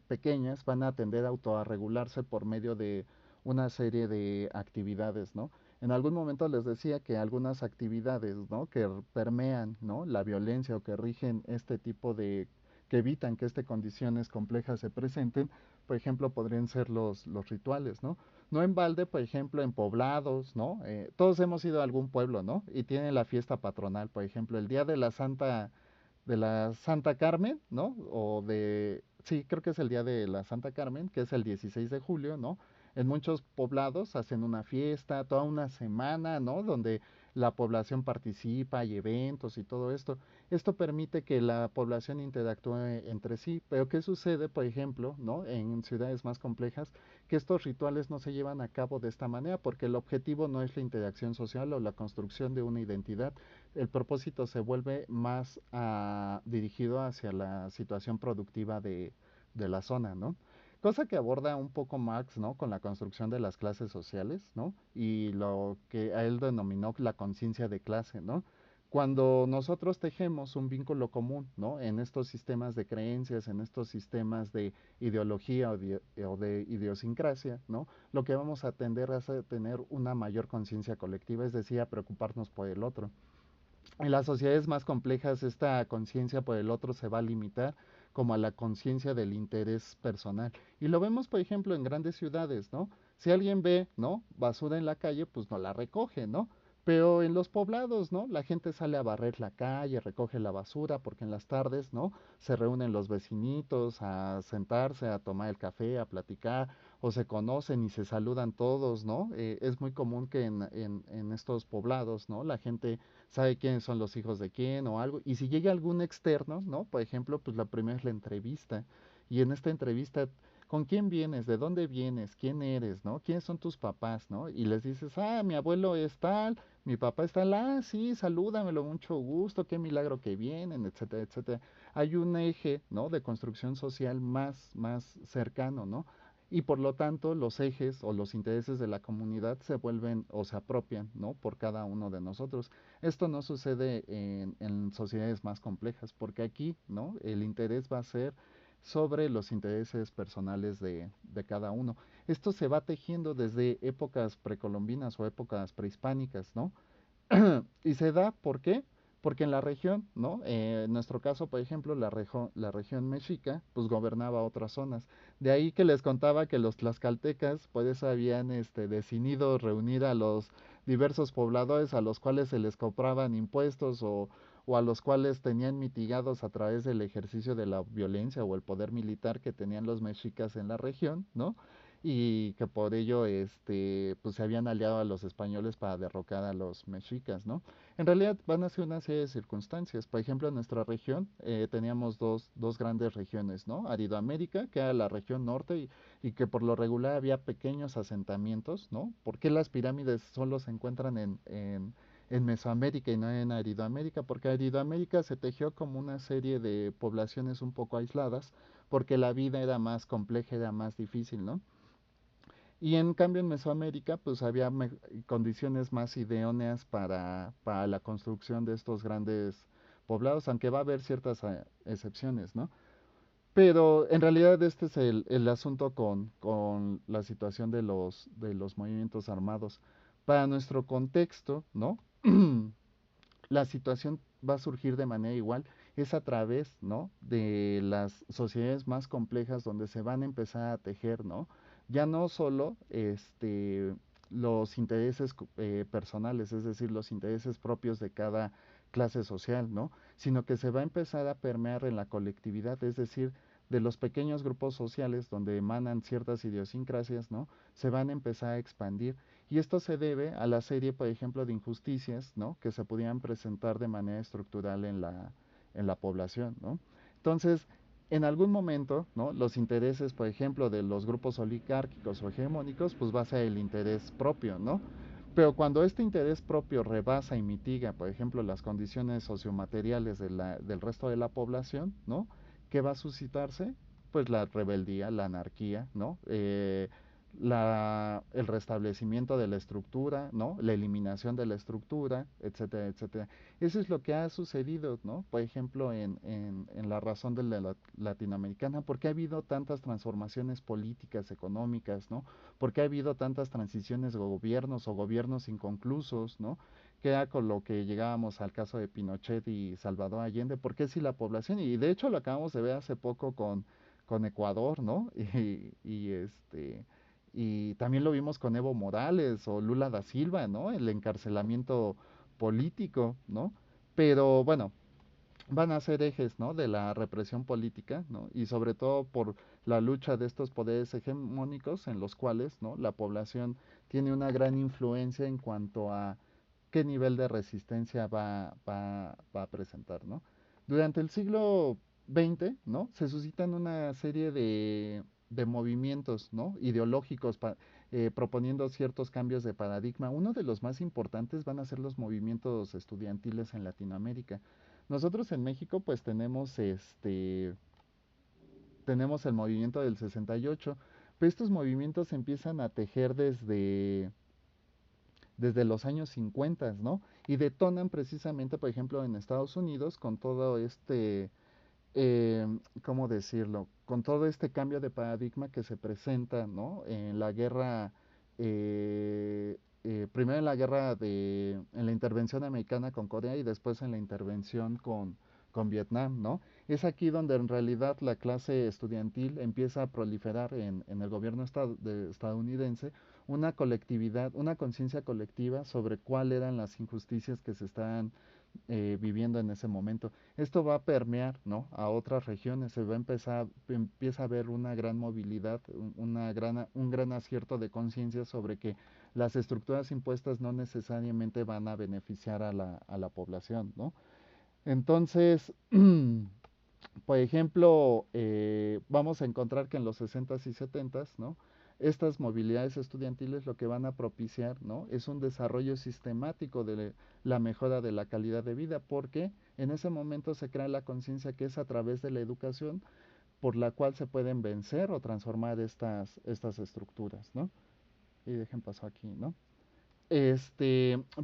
Pequeñas van a tender a autorregularse por medio de una serie de actividades, ¿no? En algún momento les decía que algunas actividades, ¿no? Que permean, ¿no? La violencia o que rigen este tipo de que evitan que estas condiciones complejas se presenten, por ejemplo, podrían ser los rituales, ¿no? No en balde, por ejemplo, en poblados, ¿no? Todos hemos ido a algún pueblo, ¿no? Y tienen la fiesta patronal, por ejemplo, el día de la Santa Carmen, ¿no? Sí, creo que es el día de la Santa Carmen, que es el 16 de julio, ¿no? En muchos poblados hacen una fiesta, toda una semana, ¿no? Donde la población participa, hay eventos y todo esto. Esto permite que la población interactúe entre sí. Pero ¿qué sucede, por ejemplo, ¿no? En ciudades más complejas, que estos rituales no se llevan a cabo de esta manera, porque el objetivo no es la interacción social o la construcción de una identidad, el propósito se vuelve más dirigido hacia la situación productiva de la zona, ¿no? Cosa que aborda un poco Marx, ¿no? Con la construcción de las clases sociales, ¿no? Y lo que a él denominó la conciencia de clase, ¿no? Cuando nosotros tejemos un vínculo común, ¿no? En estos sistemas de creencias, en estos sistemas de ideología o de idiosincrasia, ¿no? Lo que vamos a tender a tener una mayor conciencia colectiva, es decir, a preocuparnos por el otro. En las sociedades más complejas, esta conciencia por el otro se va a limitar como a la conciencia del interés personal. Y lo vemos, por ejemplo, en grandes ciudades, ¿no? Si alguien ve, ¿no? Basura en la calle, pues no la recoge, ¿no? Pero en los poblados, ¿no? La gente sale a barrer la calle, recoge la basura, porque en las tardes, ¿no? Se reúnen los vecinitos a sentarse, a tomar el café, a platicar, o se conocen y se saludan todos, ¿no? Es muy común que en estos poblados, ¿no? La gente sabe quiénes son los hijos de quién o algo. Y si llega algún externo, ¿no? Por ejemplo, pues la primera es la entrevista. Y en esta entrevista, ¿con quién vienes? ¿De dónde vienes? ¿Quién eres? ¿No? ¿Quiénes son tus papás? ¿No? Y les dices, ah, mi abuelo es tal, mi papá es tal, ah, sí, salúdamelo, mucho gusto, qué milagro que vienen, etcétera, etcétera. Hay un eje, ¿no? De construcción social más cercano, ¿no? Y por lo tanto los ejes o los intereses de la comunidad se vuelven o se apropian, ¿no? Por cada uno de nosotros. Esto no sucede en sociedades más complejas, porque aquí, ¿no? El interés va a ser sobre los intereses personales de cada uno. Esto se va tejiendo desde épocas precolombinas o épocas prehispánicas, ¿no? Y se da, ¿por qué? Porque en la región, ¿no? En nuestro caso, por ejemplo, la región mexica, pues gobernaba otras zonas. De ahí que les contaba que los tlaxcaltecas, pues habían decidido reunir a los diversos pobladores a los cuales se les cobraban impuestos o a los cuales tenían mitigados a través del ejercicio de la violencia o el poder militar que tenían los mexicas en la región, ¿no? Y que por ello pues se habían aliado a los españoles para derrocar a los mexicas, ¿no? En realidad van a ser una serie de circunstancias. Por ejemplo, en nuestra región teníamos dos grandes regiones, ¿no? Aridoamérica, que era la región norte y que por lo regular había pequeños asentamientos, ¿no? ¿Por qué las pirámides solo se encuentran en Mesoamérica y no en Aridoamérica? Porque Aridoamérica se tejió como una serie de poblaciones un poco aisladas, porque la vida era más compleja, era más difícil, ¿no? Y en cambio en Mesoamérica pues había condiciones más idóneas para la construcción de estos grandes poblados, aunque va a haber ciertas excepciones, ¿no? Pero en realidad este es el asunto con la situación de los movimientos armados. Para nuestro contexto, ¿no? la situación va a surgir de manera igual, es a través, ¿no? De las sociedades más complejas donde se van a empezar a tejer, ¿no? Ya no solo los intereses personales, es decir, los intereses propios de cada clase social, ¿no? Sino que se va a empezar a permear en la colectividad, es decir, de los pequeños grupos sociales donde emanan ciertas idiosincrasias, ¿no? Se van a empezar a expandir. Y esto se debe a la serie, por ejemplo, de injusticias, ¿no? Que se podían presentar de manera estructural en la población, ¿no? Entonces, en algún momento, ¿no? Los intereses, por ejemplo, de los grupos oligárquicos o hegemónicos, pues va a ser el interés propio, ¿no? Pero cuando este interés propio rebasa y mitiga, por ejemplo, las condiciones sociomateriales del resto de la población, ¿no? ¿Qué va a suscitarse? Pues la rebeldía, la anarquía, ¿no? El restablecimiento de la estructura, ¿no? La eliminación de la estructura, etcétera, etcétera. Eso es lo que ha sucedido, ¿no? Por ejemplo, en la razón de la latinoamericana, porque ha habido tantas transformaciones políticas, económicas, ¿no? Porque ha habido tantas transiciones de gobiernos o gobiernos inconclusos, ¿no? Que era con lo que llegábamos al caso de Pinochet y Salvador Allende, porque si la población, y de hecho lo acabamos de ver hace poco con Ecuador, ¿no? Y también lo vimos con Evo Morales o Lula da Silva, ¿no? El encarcelamiento político, ¿no? Pero bueno, van a ser ejes, ¿no? De la represión política, ¿no? Y sobre todo por la lucha de estos poderes hegemónicos en los cuales, ¿no? La población tiene una gran influencia en cuanto a qué nivel de resistencia va a presentar, ¿no? Durante el siglo XX, ¿no? Se suscitan una serie de movimientos, ¿no? Ideológicos proponiendo ciertos cambios de paradigma. Uno de los más importantes van a ser los movimientos estudiantiles en Latinoamérica. Nosotros en México pues tenemos el movimiento del 68, pero estos movimientos se empiezan a tejer desde los años 50, ¿no? Y detonan precisamente, por ejemplo, en Estados Unidos con todo eh, ¿cómo decirlo? Con todo este cambio de paradigma que se presenta, ¿no? En la guerra, primero en la en la intervención americana con Corea y después en la intervención con Vietnam, ¿no? Es aquí donde en realidad la clase estudiantil empieza a proliferar en el gobierno estadounidense una colectividad, una conciencia colectiva sobre cuáles eran las injusticias que se estaban viviendo en ese momento. Esto va a permear, ¿no? A otras regiones, empieza a haber una gran movilidad, un gran acierto de conciencia sobre que las estructuras impuestas no necesariamente van a beneficiar a la población, ¿no? Entonces, por ejemplo, vamos a encontrar que en los 60s y 70s, ¿no? Estas movilidades estudiantiles lo que van a propiciar, ¿no? Es un desarrollo sistemático de la mejora de la calidad de vida, porque en ese momento se crea la conciencia que es a través de la educación por la cual se pueden vencer o transformar estas estructuras, ¿no? Y dejen paso aquí, ¿no?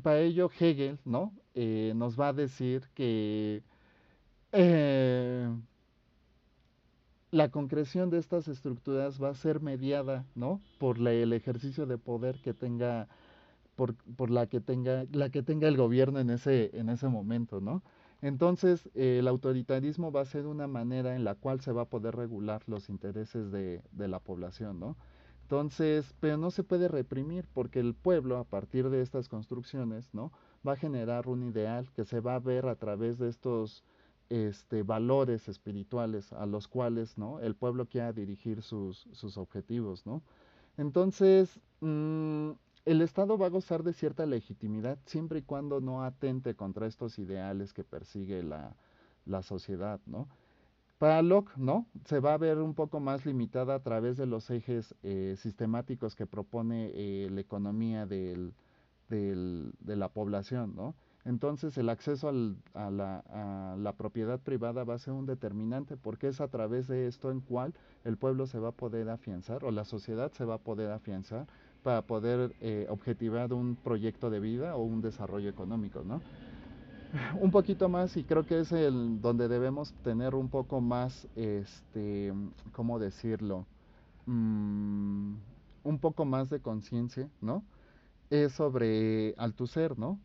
Para ello Hegel, ¿no? Nos va a decir que eh, la concreción de estas estructuras va a ser mediada, ¿no? Por el ejercicio de poder que tenga, por la que tenga el gobierno en ese momento, ¿no? Entonces, el autoritarismo va a ser una manera en la cual se va a poder regular los intereses de la población, ¿no? Entonces, pero no se puede reprimir porque el pueblo, a partir de estas construcciones, ¿no? Va a generar un ideal que se va a ver a través de estos valores espirituales a los cuales, ¿no? El pueblo quiera dirigir sus objetivos, ¿no? Entonces, el Estado va a gozar de cierta legitimidad siempre y cuando no atente contra estos ideales que persigue la sociedad, ¿no? Para Locke, ¿no? Se va a ver un poco más limitada a través de los ejes sistemáticos que propone la economía de la población, ¿no? Entonces el acceso a la propiedad privada va a ser un determinante porque es a través de esto en cual el pueblo se va a poder afianzar o la sociedad se va a poder afianzar para poder objetivar un proyecto de vida o un desarrollo económico, ¿no? Un poquito más y creo que es el donde debemos tener un poco más, ¿cómo decirlo? Mm, un poco más de conciencia, ¿no? Es sobre Althusser, ¿no?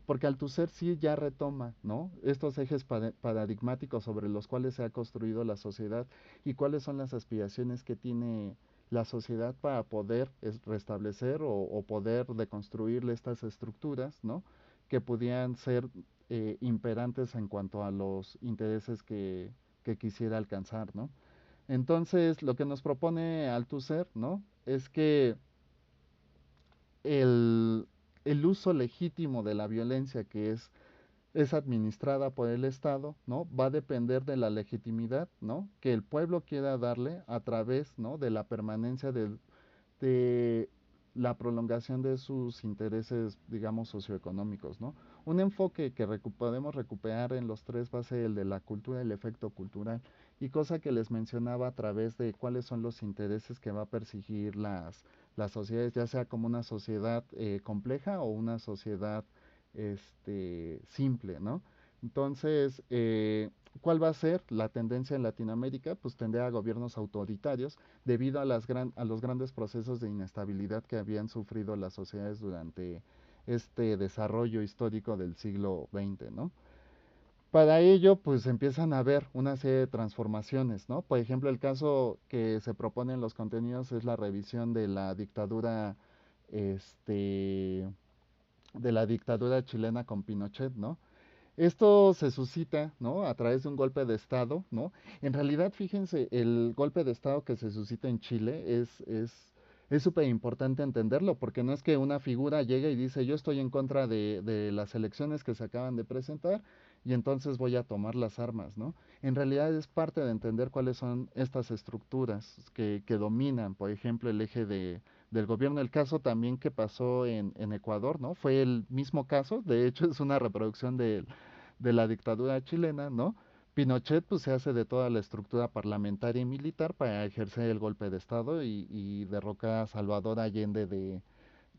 porque Althusser sí ya retoma, ¿no? Estos ejes paradigmáticos sobre los cuales se ha construido la sociedad y cuáles son las aspiraciones que tiene la sociedad para poder restablecer o poder deconstruirle estas estructuras, ¿no? Que pudieran ser imperantes en cuanto a los intereses que quisiera alcanzar, ¿no? Entonces, lo que nos propone Althusser, ¿no? Es que el, el uso legítimo de la violencia que es administrada por el Estado, ¿no? Va a depender de la legitimidad, ¿no? Que el pueblo quiera darle a través, ¿no? De la permanencia de la prolongación de sus intereses, digamos, socioeconómicos, ¿no? Un enfoque que podemos recuperar en los tres va a ser el de la cultura y el efecto cultural, y cosa que les mencionaba a través de cuáles son los intereses que va a perseguir las sociedades, ya sea como una sociedad compleja o una sociedad simple, ¿no? Entonces, ¿cuál va a ser la tendencia en Latinoamérica? Pues tendrá a gobiernos autoritarios debido a, a los grandes procesos de inestabilidad que habían sufrido las sociedades durante este desarrollo histórico del siglo XX, ¿no? Para ello, pues empiezan a haber una serie de transformaciones, ¿no? Por ejemplo, el caso que se propone en los contenidos es la revisión este, de la dictadura chilena con Pinochet, ¿no? Esto se suscita, ¿no? A través de un golpe de Estado, ¿no? En realidad, fíjense, el golpe de Estado que se suscita en Chile es súper importante entenderlo, porque no es que una figura llegue y dice, yo estoy en contra de las elecciones que se acaban de presentar y entonces voy a tomar las armas, ¿no? En realidad es parte de entender cuáles son estas estructuras que dominan, por ejemplo, el eje del gobierno. El caso también que pasó en Ecuador, ¿no? Fue el mismo caso, de hecho es una reproducción de la dictadura chilena, ¿no? Pinochet pues se hace de toda la estructura parlamentaria y militar para ejercer el golpe de Estado y derrocar a Salvador Allende de,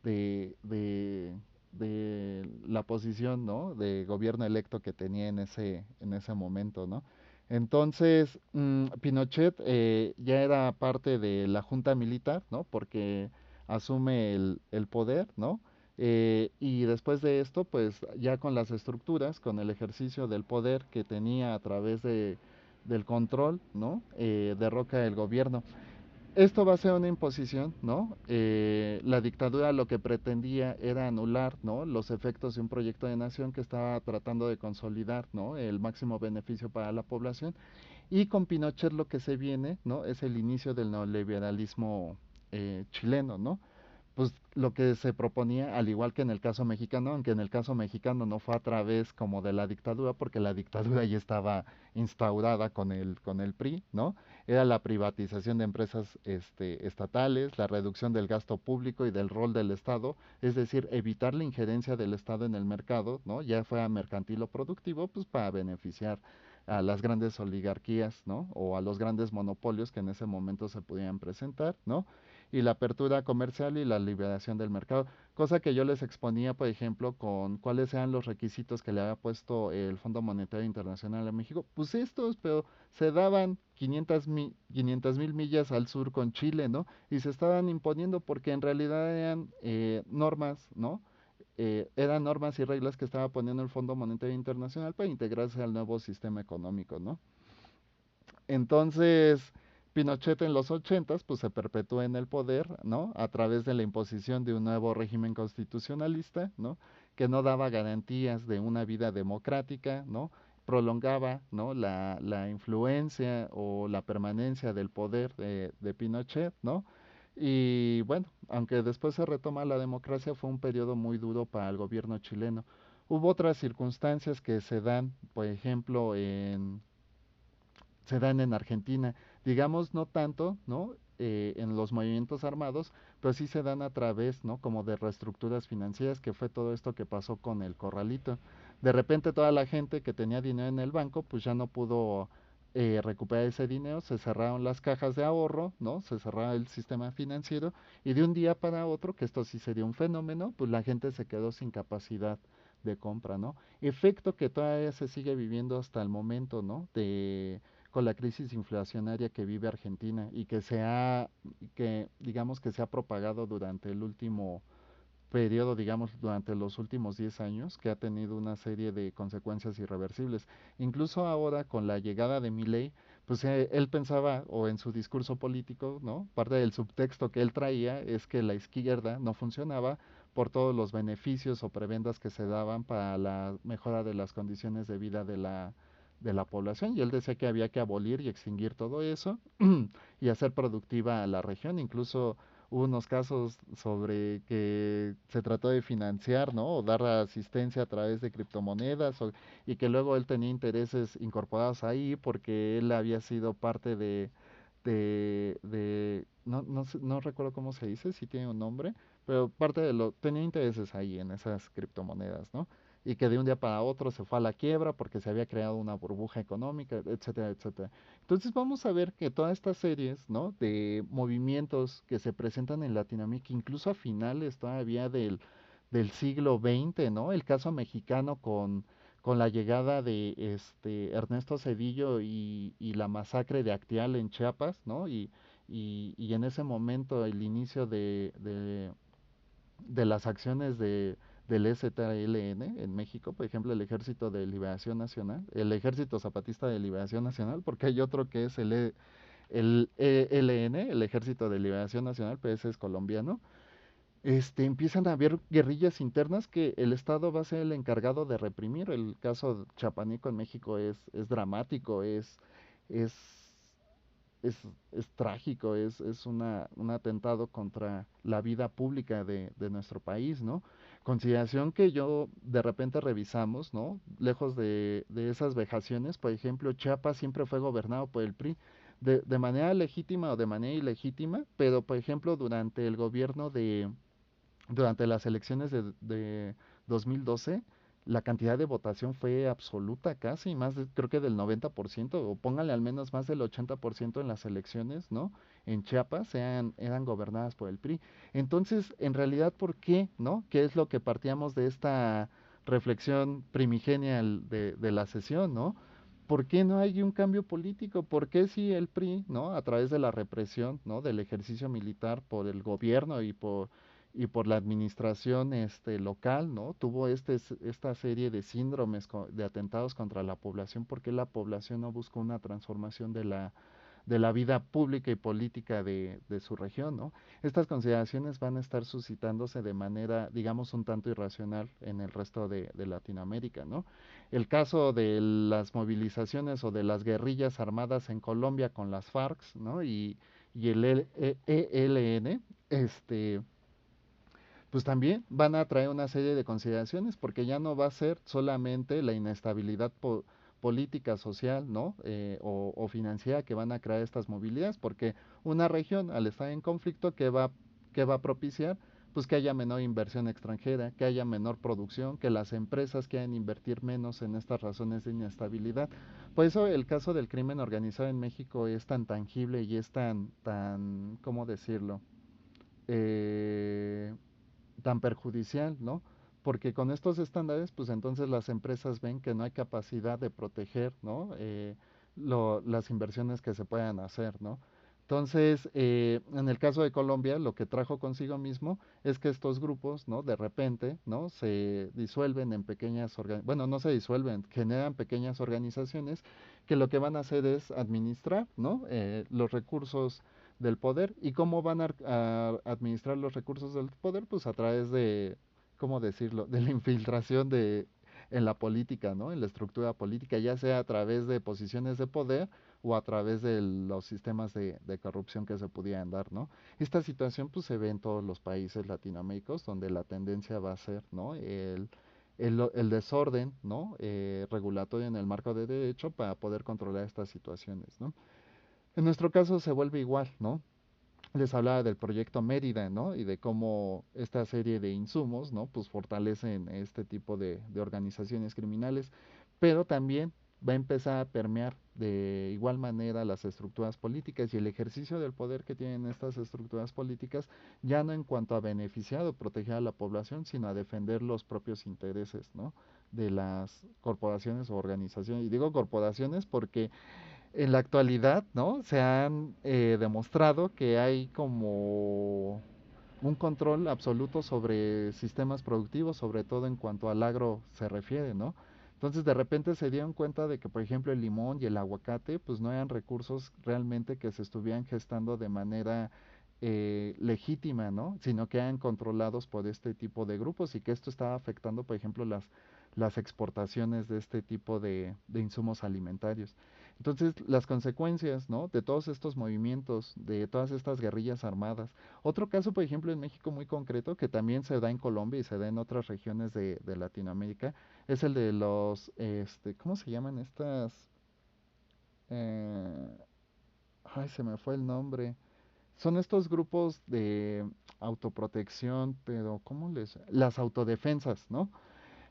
de, de la posición, ¿no? De gobierno electo que tenía en ese momento, ¿no? Entonces, Pinochet ya era parte de la junta militar, ¿no? Porque asume el poder, ¿no? Y después de esto, pues ya con las estructuras, con el ejercicio del poder que tenía a través del control, ¿no? Derroca el gobierno. Esto va a ser una imposición, ¿no? La dictadura lo que pretendía era anular, ¿no? Los efectos de un proyecto de nación que estaba tratando de consolidar, ¿no? El máximo beneficio para la población. Y con Pinochet lo que se viene, ¿no? Es el inicio del neoliberalismo chileno, ¿no? Pues lo que se proponía, al igual que en el caso mexicano, aunque en el caso mexicano no fue a través como de la dictadura, porque la dictadura ya estaba instaurada con el PRI, ¿no? Era la privatización de empresas estatales, la reducción del gasto público y del rol del Estado, es decir, evitar la injerencia del Estado en el mercado, ¿no? Ya fuera mercantil o productivo, pues para beneficiar a las grandes oligarquías, ¿no? O a los grandes monopolios que en ese momento se podían presentar, ¿no? Y la apertura comercial y la liberación del mercado, cosa que yo les exponía, por ejemplo, con cuáles eran los requisitos que le había puesto el Fondo Monetario Internacional a México. Pues estos, pero se daban 500,000 millas al sur con Chile, ¿no? Y se estaban imponiendo porque en realidad eran normas, ¿no? Eran normas y reglas que estaba poniendo el Fondo Monetario Internacional para integrarse al nuevo sistema económico, ¿no? Entonces, Pinochet en los ochentas, pues se perpetúa en el poder, ¿no? A través de la imposición de un nuevo régimen constitucionalista, ¿no? Que no daba garantías de una vida democrática, ¿no? Prolongaba, ¿no? La influencia o la permanencia del poder de Pinochet, ¿no? Y bueno, aunque después se retoma la democracia, fue un periodo muy duro para el gobierno chileno. Hubo otras circunstancias que se dan, por ejemplo, se dan en Argentina. Digamos, no tanto, ¿no? En los movimientos armados, pero sí se dan a través, ¿no? Como de reestructuras financieras, que fue todo esto que pasó con el corralito. De repente toda la gente que tenía dinero en el banco, pues ya no pudo recuperar ese dinero, se cerraron las cajas de ahorro, ¿no? Se cerraba el sistema financiero y de un día para otro, que esto sí sería un fenómeno, pues la gente se quedó sin capacidad de compra, ¿no? Efecto que todavía se sigue viviendo hasta el momento, ¿no? Con la crisis inflacionaria que vive Argentina y que digamos que se ha propagado durante el último periodo, digamos, durante los últimos 10 años, que ha tenido una serie de consecuencias irreversibles. Incluso ahora, con la llegada de Milei, pues él pensaba, o en su discurso político, ¿no? Parte del subtexto que él traía es que la izquierda no funcionaba por todos los beneficios o prebendas que se daban para la mejora de las condiciones de vida de la población. Y él decía que había que abolir y extinguir todo eso y hacer productiva a la región. Incluso hubo unos casos sobre que se trató de financiar, ¿no? O dar asistencia a través de criptomonedas y que luego él tenía intereses incorporados ahí porque él había sido parte no recuerdo cómo se dice, si tiene un nombre, pero tenía intereses ahí en esas criptomonedas, ¿no? Y que de un día para otro se fue a la quiebra porque se había creado una burbuja económica, etcétera, etcétera. Entonces vamos a ver que todas estas series, ¿no? De movimientos que se presentan en Latinoamérica, incluso a finales todavía del siglo XX, ¿no? El caso mexicano con la llegada de Ernesto Zedillo y la masacre de Actial en Chiapas, ¿no? Y en ese momento el inicio de las acciones del EZLN en México, por ejemplo, el Ejército de Liberación Nacional, el Ejército Zapatista de Liberación Nacional, porque hay otro que es el ELN, el Ejército de Liberación Nacional, pero ese es colombiano. Empiezan a haber guerrillas internas que el Estado va a ser el encargado de reprimir. El caso Chapanico en México es dramático, es, es, es trágico, es un atentado contra la vida pública de nuestro país, ¿no? Consideración que yo de repente revisamos, ¿no? Lejos de esas vejaciones, por ejemplo, Chiapas siempre fue gobernado por el PRI. De manera legítima o de manera ilegítima, pero por ejemplo durante las elecciones de 2012, la cantidad de votación fue absoluta casi, creo que del 90%, o póngale al menos más del 80% en las elecciones, ¿no? En Chiapas eran gobernadas por el PRI. Entonces, en realidad, ¿por qué, no? ¿Qué es lo que partíamos de esta reflexión primigenia de la sesión, ¿no? ¿Por qué no hay un cambio político? ¿Por qué si el PRI, ¿no? A través de la represión, ¿no? Del ejercicio militar por el gobierno y por la administración local, ¿no? Tuvo esta serie de síndromes de atentados contra la población porque la población no buscó una transformación de la vida pública y política de su región, ¿no? Estas consideraciones van a estar suscitándose de manera, digamos, un tanto irracional en el resto de Latinoamérica, ¿no? El caso de las movilizaciones o de las guerrillas armadas en Colombia con las FARC, ¿no? Y el ELN, pues también van a traer una serie de consideraciones porque ya no va a ser solamente la inestabilidad política, social, ¿no? O financiera que van a crear estas movilidades, porque una región al estar en conflicto, ¿qué va a propiciar? Pues que haya menor inversión extranjera, que haya menor producción, que las empresas quieran invertir menos en estas razones de inestabilidad. Por eso el caso del crimen organizado en México es tan tangible y es ¿cómo decirlo? Eh, Tan perjudicial, ¿no? Porque con estos estándares, pues entonces las empresas ven que no hay capacidad de proteger, ¿no? Las inversiones que se puedan hacer, ¿no? Entonces, en el caso de Colombia, lo que trajo consigo mismo es que estos grupos, ¿no? De repente, ¿no? Se disuelven en bueno, no se disuelven, generan pequeñas organizaciones que lo que van a hacer es administrar, ¿no? Los recursos del poder. ¿Y cómo van a administrar los recursos del poder? Pues a través ¿cómo decirlo?, de la infiltración en la política, ¿no? En la estructura política, ya sea a través de posiciones de poder o a través de los sistemas de corrupción que se pudieran dar, ¿no? Esta situación pues se ve en todos los países latinoaméricos donde la tendencia va a ser, ¿no? El desorden, ¿no? Regulatorio en el marco de derecho para poder controlar estas situaciones, ¿no? En nuestro caso se vuelve igual, ¿no? Les hablaba del proyecto Mérida, ¿no? Y de cómo esta serie de insumos, ¿no? Pues fortalecen este tipo de organizaciones criminales, pero también va a empezar a permear de igual manera las estructuras políticas y el ejercicio del poder que tienen estas estructuras políticas, ya no en cuanto a beneficiar o proteger a la población, sino a defender los propios intereses, ¿no? De las corporaciones o organizaciones. Y digo corporaciones porque en la actualidad, ¿no? Se han demostrado que hay como un control absoluto sobre sistemas productivos, sobre todo en cuanto al agro se refiere, ¿no? Entonces de repente se dieron cuenta de que, por ejemplo, el limón y el aguacate, pues no eran recursos realmente que se estuvieran gestando de manera legítima, ¿no? Sino que eran controlados por este tipo de grupos y que esto estaba afectando, por ejemplo, las exportaciones de este tipo de insumos alimentarios. Entonces, las consecuencias, ¿no? De todos estos movimientos, de todas estas guerrillas armadas. Otro caso, por ejemplo, en México muy concreto, que también se da en Colombia y se da en otras regiones de Latinoamérica, es el de los, ¿cómo se llaman estas? Eh, ay, se me fue el nombre. Son estos grupos de autoprotección, pero ¿cómo les? Las autodefensas, ¿no?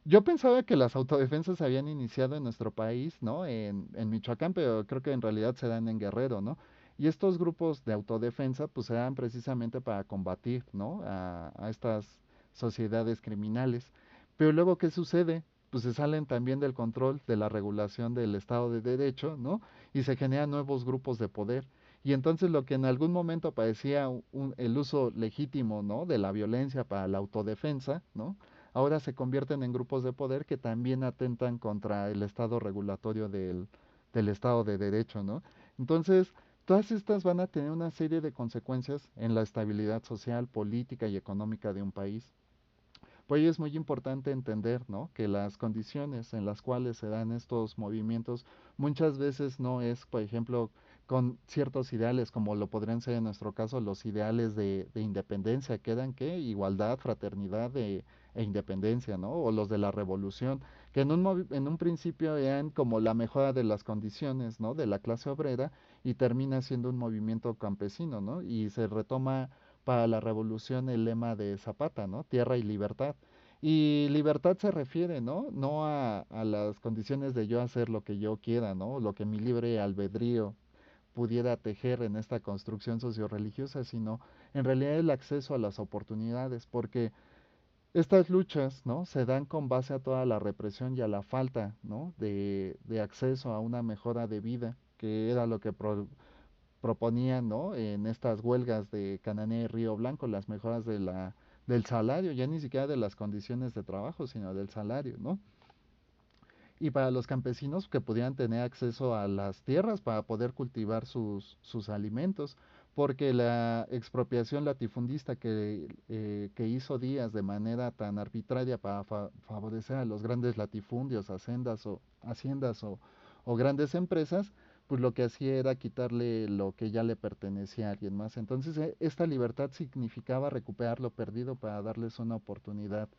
Yo pensaba que las autodefensas se habían iniciado en nuestro país, ¿no? En Michoacán, pero creo que en realidad se dan en Guerrero, ¿no? Y estos grupos de autodefensa, pues eran precisamente para combatir, ¿no? A estas sociedades criminales. Pero luego, ¿qué sucede? Pues se salen también del control de la regulación del Estado de Derecho, ¿no? Y se generan nuevos grupos de poder. Y entonces lo que en algún momento parecía el uso legítimo, ¿no? De la violencia para la autodefensa, ¿no? Ahora se convierten en grupos de poder que también atentan contra el estado regulatorio del Estado de Derecho, ¿no? Entonces, todas estas van a tener una serie de consecuencias en la estabilidad social, política y económica de un país. Por ello es muy importante entender, ¿no? Que las condiciones en las cuales se dan estos movimientos muchas veces no es, por ejemplo, con ciertos ideales como lo podrían ser en nuestro caso los ideales de independencia, quedan que igualdad, fraternidad e independencia, ¿no? O los de la revolución, que en un principio eran como la mejora de las condiciones, ¿no? De la clase obrera y termina siendo un movimiento campesino, ¿no? Y se retoma para la revolución el lema de Zapata, ¿no? Tierra y libertad. Y libertad se refiere, ¿no? No a las condiciones de yo hacer lo que yo quiera, ¿no? Lo que mi libre albedrío pudiera tejer en esta construcción socioreligiosa, sino en realidad el acceso a las oportunidades, porque estas luchas, ¿no? Se dan con base a toda la represión y a la falta, ¿no? De acceso a una mejora de vida, que era lo que proponían, ¿no? En estas huelgas de Cananea y Río Blanco, las mejoras del salario, ya ni siquiera de las condiciones de trabajo, sino del salario, ¿no? Y para los campesinos que pudieran tener acceso a las tierras para poder cultivar sus alimentos, porque la expropiación latifundista que hizo Díaz de manera tan arbitraria para favorecer a los grandes latifundios, haciendas o grandes empresas, pues lo que hacía era quitarle lo que ya le pertenecía a alguien más. Entonces, esta libertad significaba recuperar lo perdido para darles una oportunidad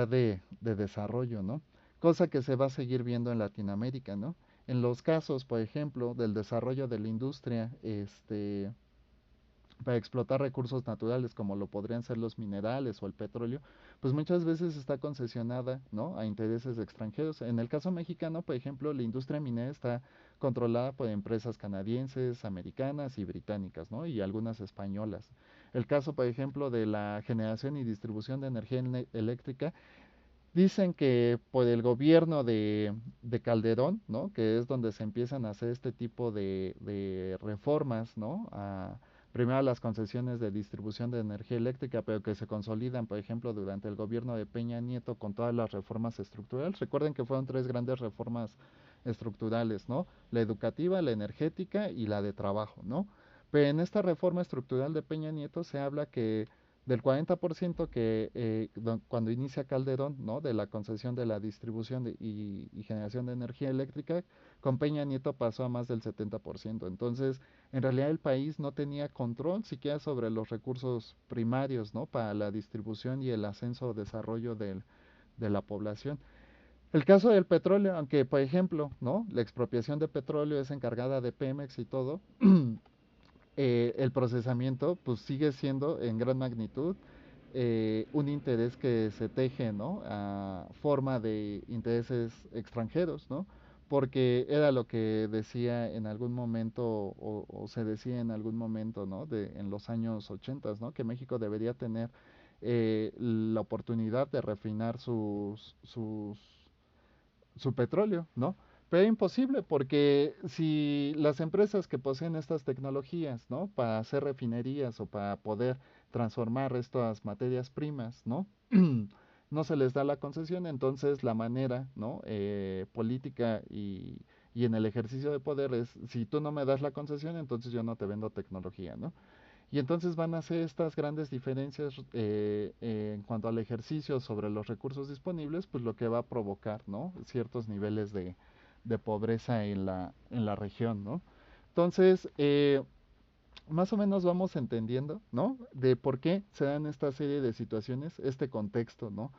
de desarrollo, ¿no? Cosa que se va a seguir viendo en Latinoamérica, ¿no? En los casos, por ejemplo, del desarrollo de la industria, para explotar recursos naturales como lo podrían ser los minerales o el petróleo, pues muchas veces está concesionada, ¿no? A intereses extranjeros. En el caso mexicano, por ejemplo, la industria minera está controlada por empresas canadienses, americanas y británicas, ¿no? Y algunas españolas. El caso, por ejemplo, de la generación y distribución de energía eléctrica, dicen que por el gobierno de Calderón, ¿no? Que es donde se empiezan a hacer este tipo de reformas, ¿no? Primero a las concesiones de distribución de energía eléctrica, pero que se consolidan, por ejemplo, durante el gobierno de Peña Nieto con todas las reformas estructurales. Recuerden que fueron tres grandes reformas estructurales, ¿no? La educativa, la energética y la de trabajo, ¿no? Pero en esta reforma estructural de Peña Nieto se habla que del 40% que cuando inicia Calderón, ¿no? De la concesión de la distribución y generación de energía eléctrica, con Peña Nieto pasó a más del 70%. Entonces, en realidad el país no tenía control siquiera sobre los recursos primarios, ¿no? Para la distribución y el ascenso o desarrollo de la población. El caso del petróleo, aunque por ejemplo, ¿no? La expropiación de petróleo es encargada de Pemex y todo, el procesamiento pues sigue siendo en gran magnitud un interés que se teje, ¿no? A forma de intereses extranjeros, ¿no? Porque era lo que decía en algún momento o se decía en algún momento, ¿no? En los años 80, ¿no? Que México debería tener la oportunidad de refinar su petróleo, ¿no? Pero es imposible porque si las empresas que poseen estas tecnologías, ¿no? Para hacer refinerías o para poder transformar estas materias primas, ¿no? No se les da la concesión, entonces la manera, ¿no? Política y en el ejercicio de poder es, si tú no me das la concesión, entonces yo no te vendo tecnología, ¿no? Y entonces van a ser estas grandes diferencias en cuanto al ejercicio sobre los recursos disponibles, pues lo que va a provocar, ¿no? Ciertos niveles de pobreza en la región, ¿no? Entonces, más o menos vamos entendiendo, ¿no? De por qué se dan esta serie de situaciones, este contexto, ¿no?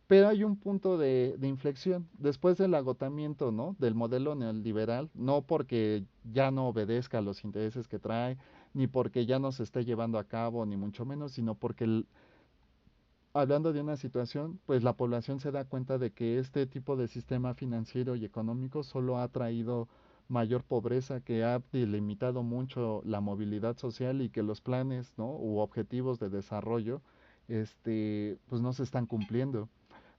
Pero hay un punto de inflexión después del agotamiento, ¿no? Del modelo neoliberal, no porque ya no obedezca a los intereses que trae, ni porque ya no se esté llevando a cabo, ni mucho menos, sino porque hablando de una situación, pues la población se da cuenta de que este tipo de sistema financiero y económico solo ha traído mayor pobreza, que ha delimitado mucho la movilidad social y que los planes, ¿no? u objetivos de desarrollo, pues no se están cumpliendo.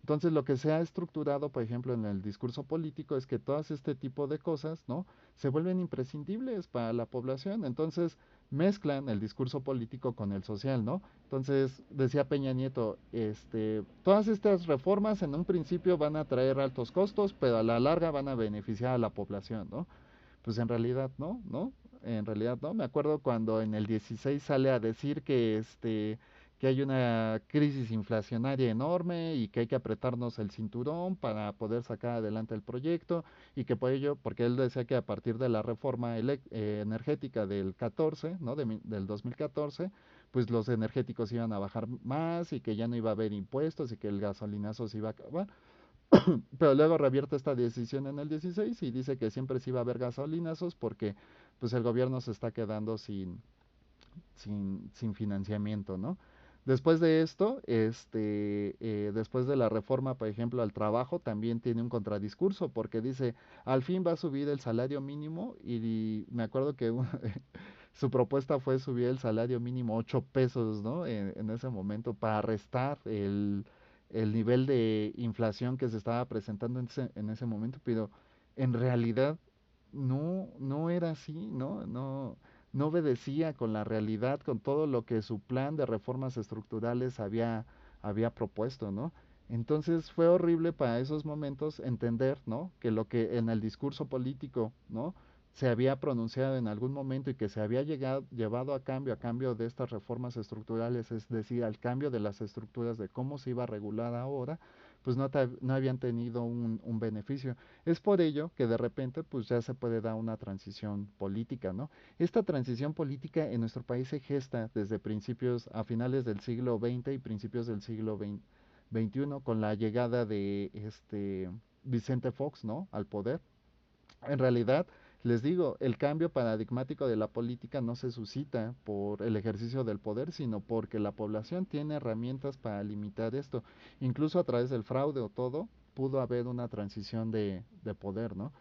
Entonces, lo que se ha estructurado, por ejemplo, en el discurso político es que todas este tipo de cosas, ¿no? se vuelven imprescindibles para la población. Entonces, mezclan el discurso político con el social, ¿no? Entonces, decía Peña Nieto, todas estas reformas en un principio van a traer altos costos, pero a la larga van a beneficiar a la población, ¿no? Pues en realidad no, ¿no? En realidad no. Me acuerdo cuando en el 16 sale a decir que hay una crisis inflacionaria enorme y que hay que apretarnos el cinturón para poder sacar adelante el proyecto y que por ello, porque él decía que a partir de la reforma energética del 14, ¿no? Del 2014, pues los energéticos iban a bajar más y que ya no iba a haber impuestos y que el gasolinazo se iba a acabar. Pero luego revierte esta decisión en el 16 y dice que siempre sí va a haber gasolinazos porque pues el gobierno se está quedando sin financiamiento, ¿no? Después de esto, después de la reforma, por ejemplo, al trabajo, también tiene un contradiscurso porque dice, al fin va a subir el salario mínimo y me acuerdo que su propuesta fue subir el salario mínimo 8 pesos, ¿no? En ese momento para restar el nivel de inflación que se estaba presentando en ese momento, pero en realidad no era así, no obedecía con la realidad, con todo lo que su plan de reformas estructurales había propuesto, ¿no? Entonces fue horrible para esos momentos entender, ¿no? Que lo que en el discurso político, ¿no? se había pronunciado en algún momento y que se había llevado a cambio de estas reformas estructurales, es decir, al cambio de las estructuras de cómo se iba a regular ahora, pues no habían tenido un beneficio. Es por ello que de repente pues ya se puede dar una transición política, ¿no? Esta transición política en nuestro país se gesta desde principios a finales del siglo XX y principios del siglo XXI con la llegada de Vicente Fox, ¿no? al poder. En realidad, les digo, el cambio paradigmático de la política no se suscita por el ejercicio del poder, sino porque la población tiene herramientas para limitar esto. Incluso a través del fraude o todo, pudo haber una transición de poder, ¿no?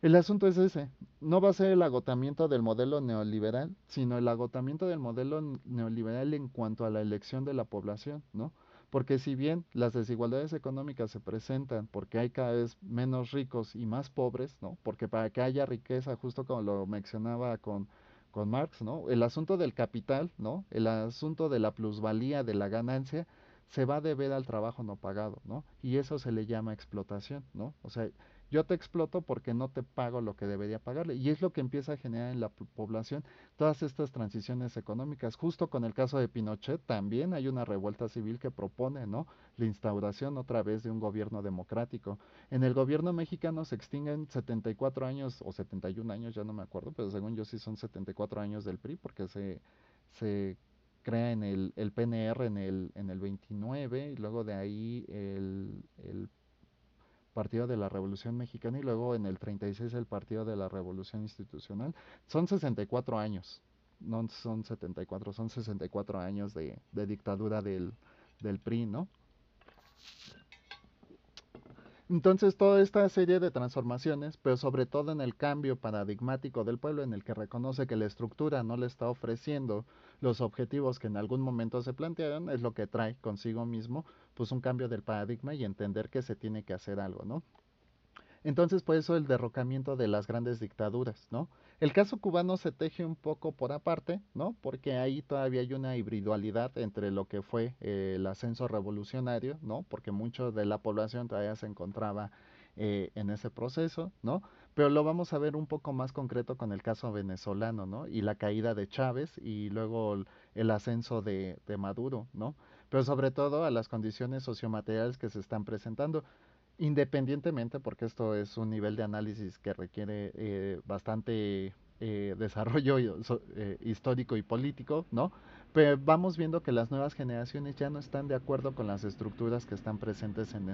El asunto es ese, no va a ser el agotamiento del modelo neoliberal, sino el agotamiento del modelo neoliberal en cuanto a la elección de la población, ¿no? Porque si bien las desigualdades económicas se presentan porque hay cada vez menos ricos y más pobres, ¿no? Porque para que haya riqueza, justo como lo mencionaba con Marx, ¿no? El asunto del capital, ¿no? El asunto de la plusvalía, de la ganancia, se va a deber al trabajo no pagado, ¿no? Y eso se le llama explotación, ¿no? O sea, yo te exploto porque no te pago lo que debería pagarle. Y es lo que empieza a generar en la población todas estas transiciones económicas. Justo con el caso de Pinochet también hay una revuelta civil que propone, ¿no? La instauración otra vez de un gobierno democrático. En el gobierno mexicano se extinguen 74 años o 71 años, ya no me acuerdo, pero según yo sí son 74 años del PRI porque se crea en el PNR en el 29 y luego de ahí el Partido de la Revolución Mexicana y luego en el 36 el Partido de la Revolución Institucional. Son 64 años, no son 74, son 64 años de dictadura del PRI, ¿no? Entonces, toda esta serie de transformaciones, pero sobre todo en el cambio paradigmático del pueblo, en el que reconoce que la estructura no le está ofreciendo los objetivos que en algún momento se plantearon, es lo que trae consigo mismo, pues un cambio del paradigma y entender que se tiene que hacer algo, ¿no? Entonces, por eso el derrocamiento de las grandes dictaduras, ¿no? El caso cubano se teje un poco por aparte, ¿no? Porque ahí todavía hay una hibridalidad entre lo que fue el ascenso revolucionario, ¿no? Porque mucho de la población todavía se encontraba en ese proceso, ¿no? Pero lo vamos a ver un poco más concreto con el caso venezolano, ¿no? Y la caída de Chávez y luego el ascenso de Maduro, ¿no? Pero sobre todo a las condiciones sociomateriales que se están presentando. Independientemente, porque esto es un nivel de análisis que requiere bastante desarrollo histórico y político, ¿no? Pero vamos viendo que las nuevas generaciones ya no están de acuerdo con las estructuras que están presentes en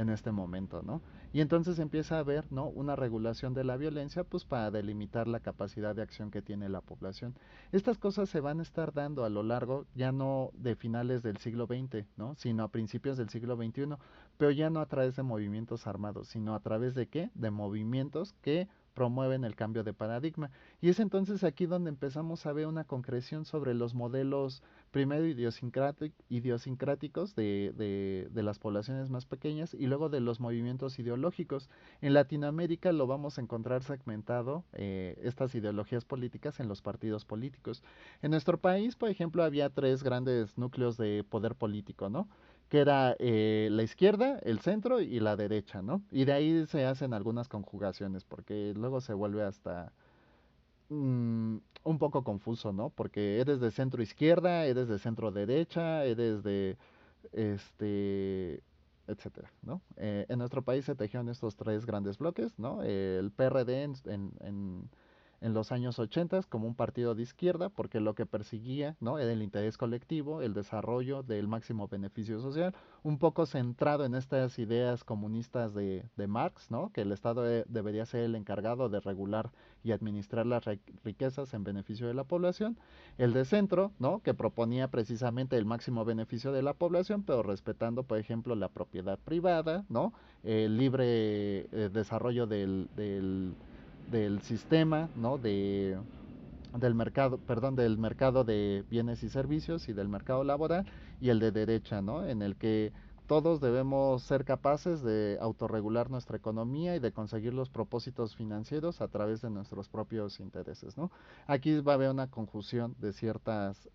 este momento, ¿no? Y entonces empieza a haber, ¿no? Una regulación de la violencia, pues para delimitar la capacidad de acción que tiene la población. Estas cosas se van a estar dando a lo largo, ya no de finales del siglo XX, ¿no? Sino a principios del siglo XXI, pero ya no a través de movimientos armados, sino a través de qué? De movimientos que promueven el cambio de paradigma. Y es entonces aquí donde empezamos a ver una concreción sobre los modelos, primero idiosincráticos de las poblaciones más pequeñas y luego de los movimientos ideológicos. En Latinoamérica lo vamos a encontrar segmentado, estas ideologías políticas, en los partidos políticos. En nuestro país, por ejemplo, había tres grandes núcleos de poder político, ¿no? Que era la izquierda, el centro y la derecha, ¿no? Y de ahí se hacen algunas conjugaciones, porque luego se vuelve hasta un poco confuso, ¿no? Porque eres de centro izquierda, eres de centro derecha, eres de, este, etcétera, ¿no? En nuestro país se tejieron estos tres grandes bloques, ¿no? El PRD en los años 80 como un partido de izquierda, porque lo que perseguía, ¿no? Era el interés colectivo, el desarrollo del máximo beneficio social, un poco centrado en estas ideas comunistas de Marx, ¿no? Que el Estado debería ser el encargado de regular y administrar las riquezas en beneficio de la población. El de centro, ¿no? Que proponía precisamente el máximo beneficio de la población, pero respetando, por ejemplo, la propiedad privada, ¿no? El libre desarrollo del sistema, ¿no? Del mercado, perdón, del mercado de bienes y servicios y del mercado laboral, y el de derecha, ¿no? En el que todos debemos ser capaces de autorregular nuestra economía y de conseguir los propósitos financieros a través de nuestros propios intereses, ¿no? Aquí va a haber una confusión de ciertas,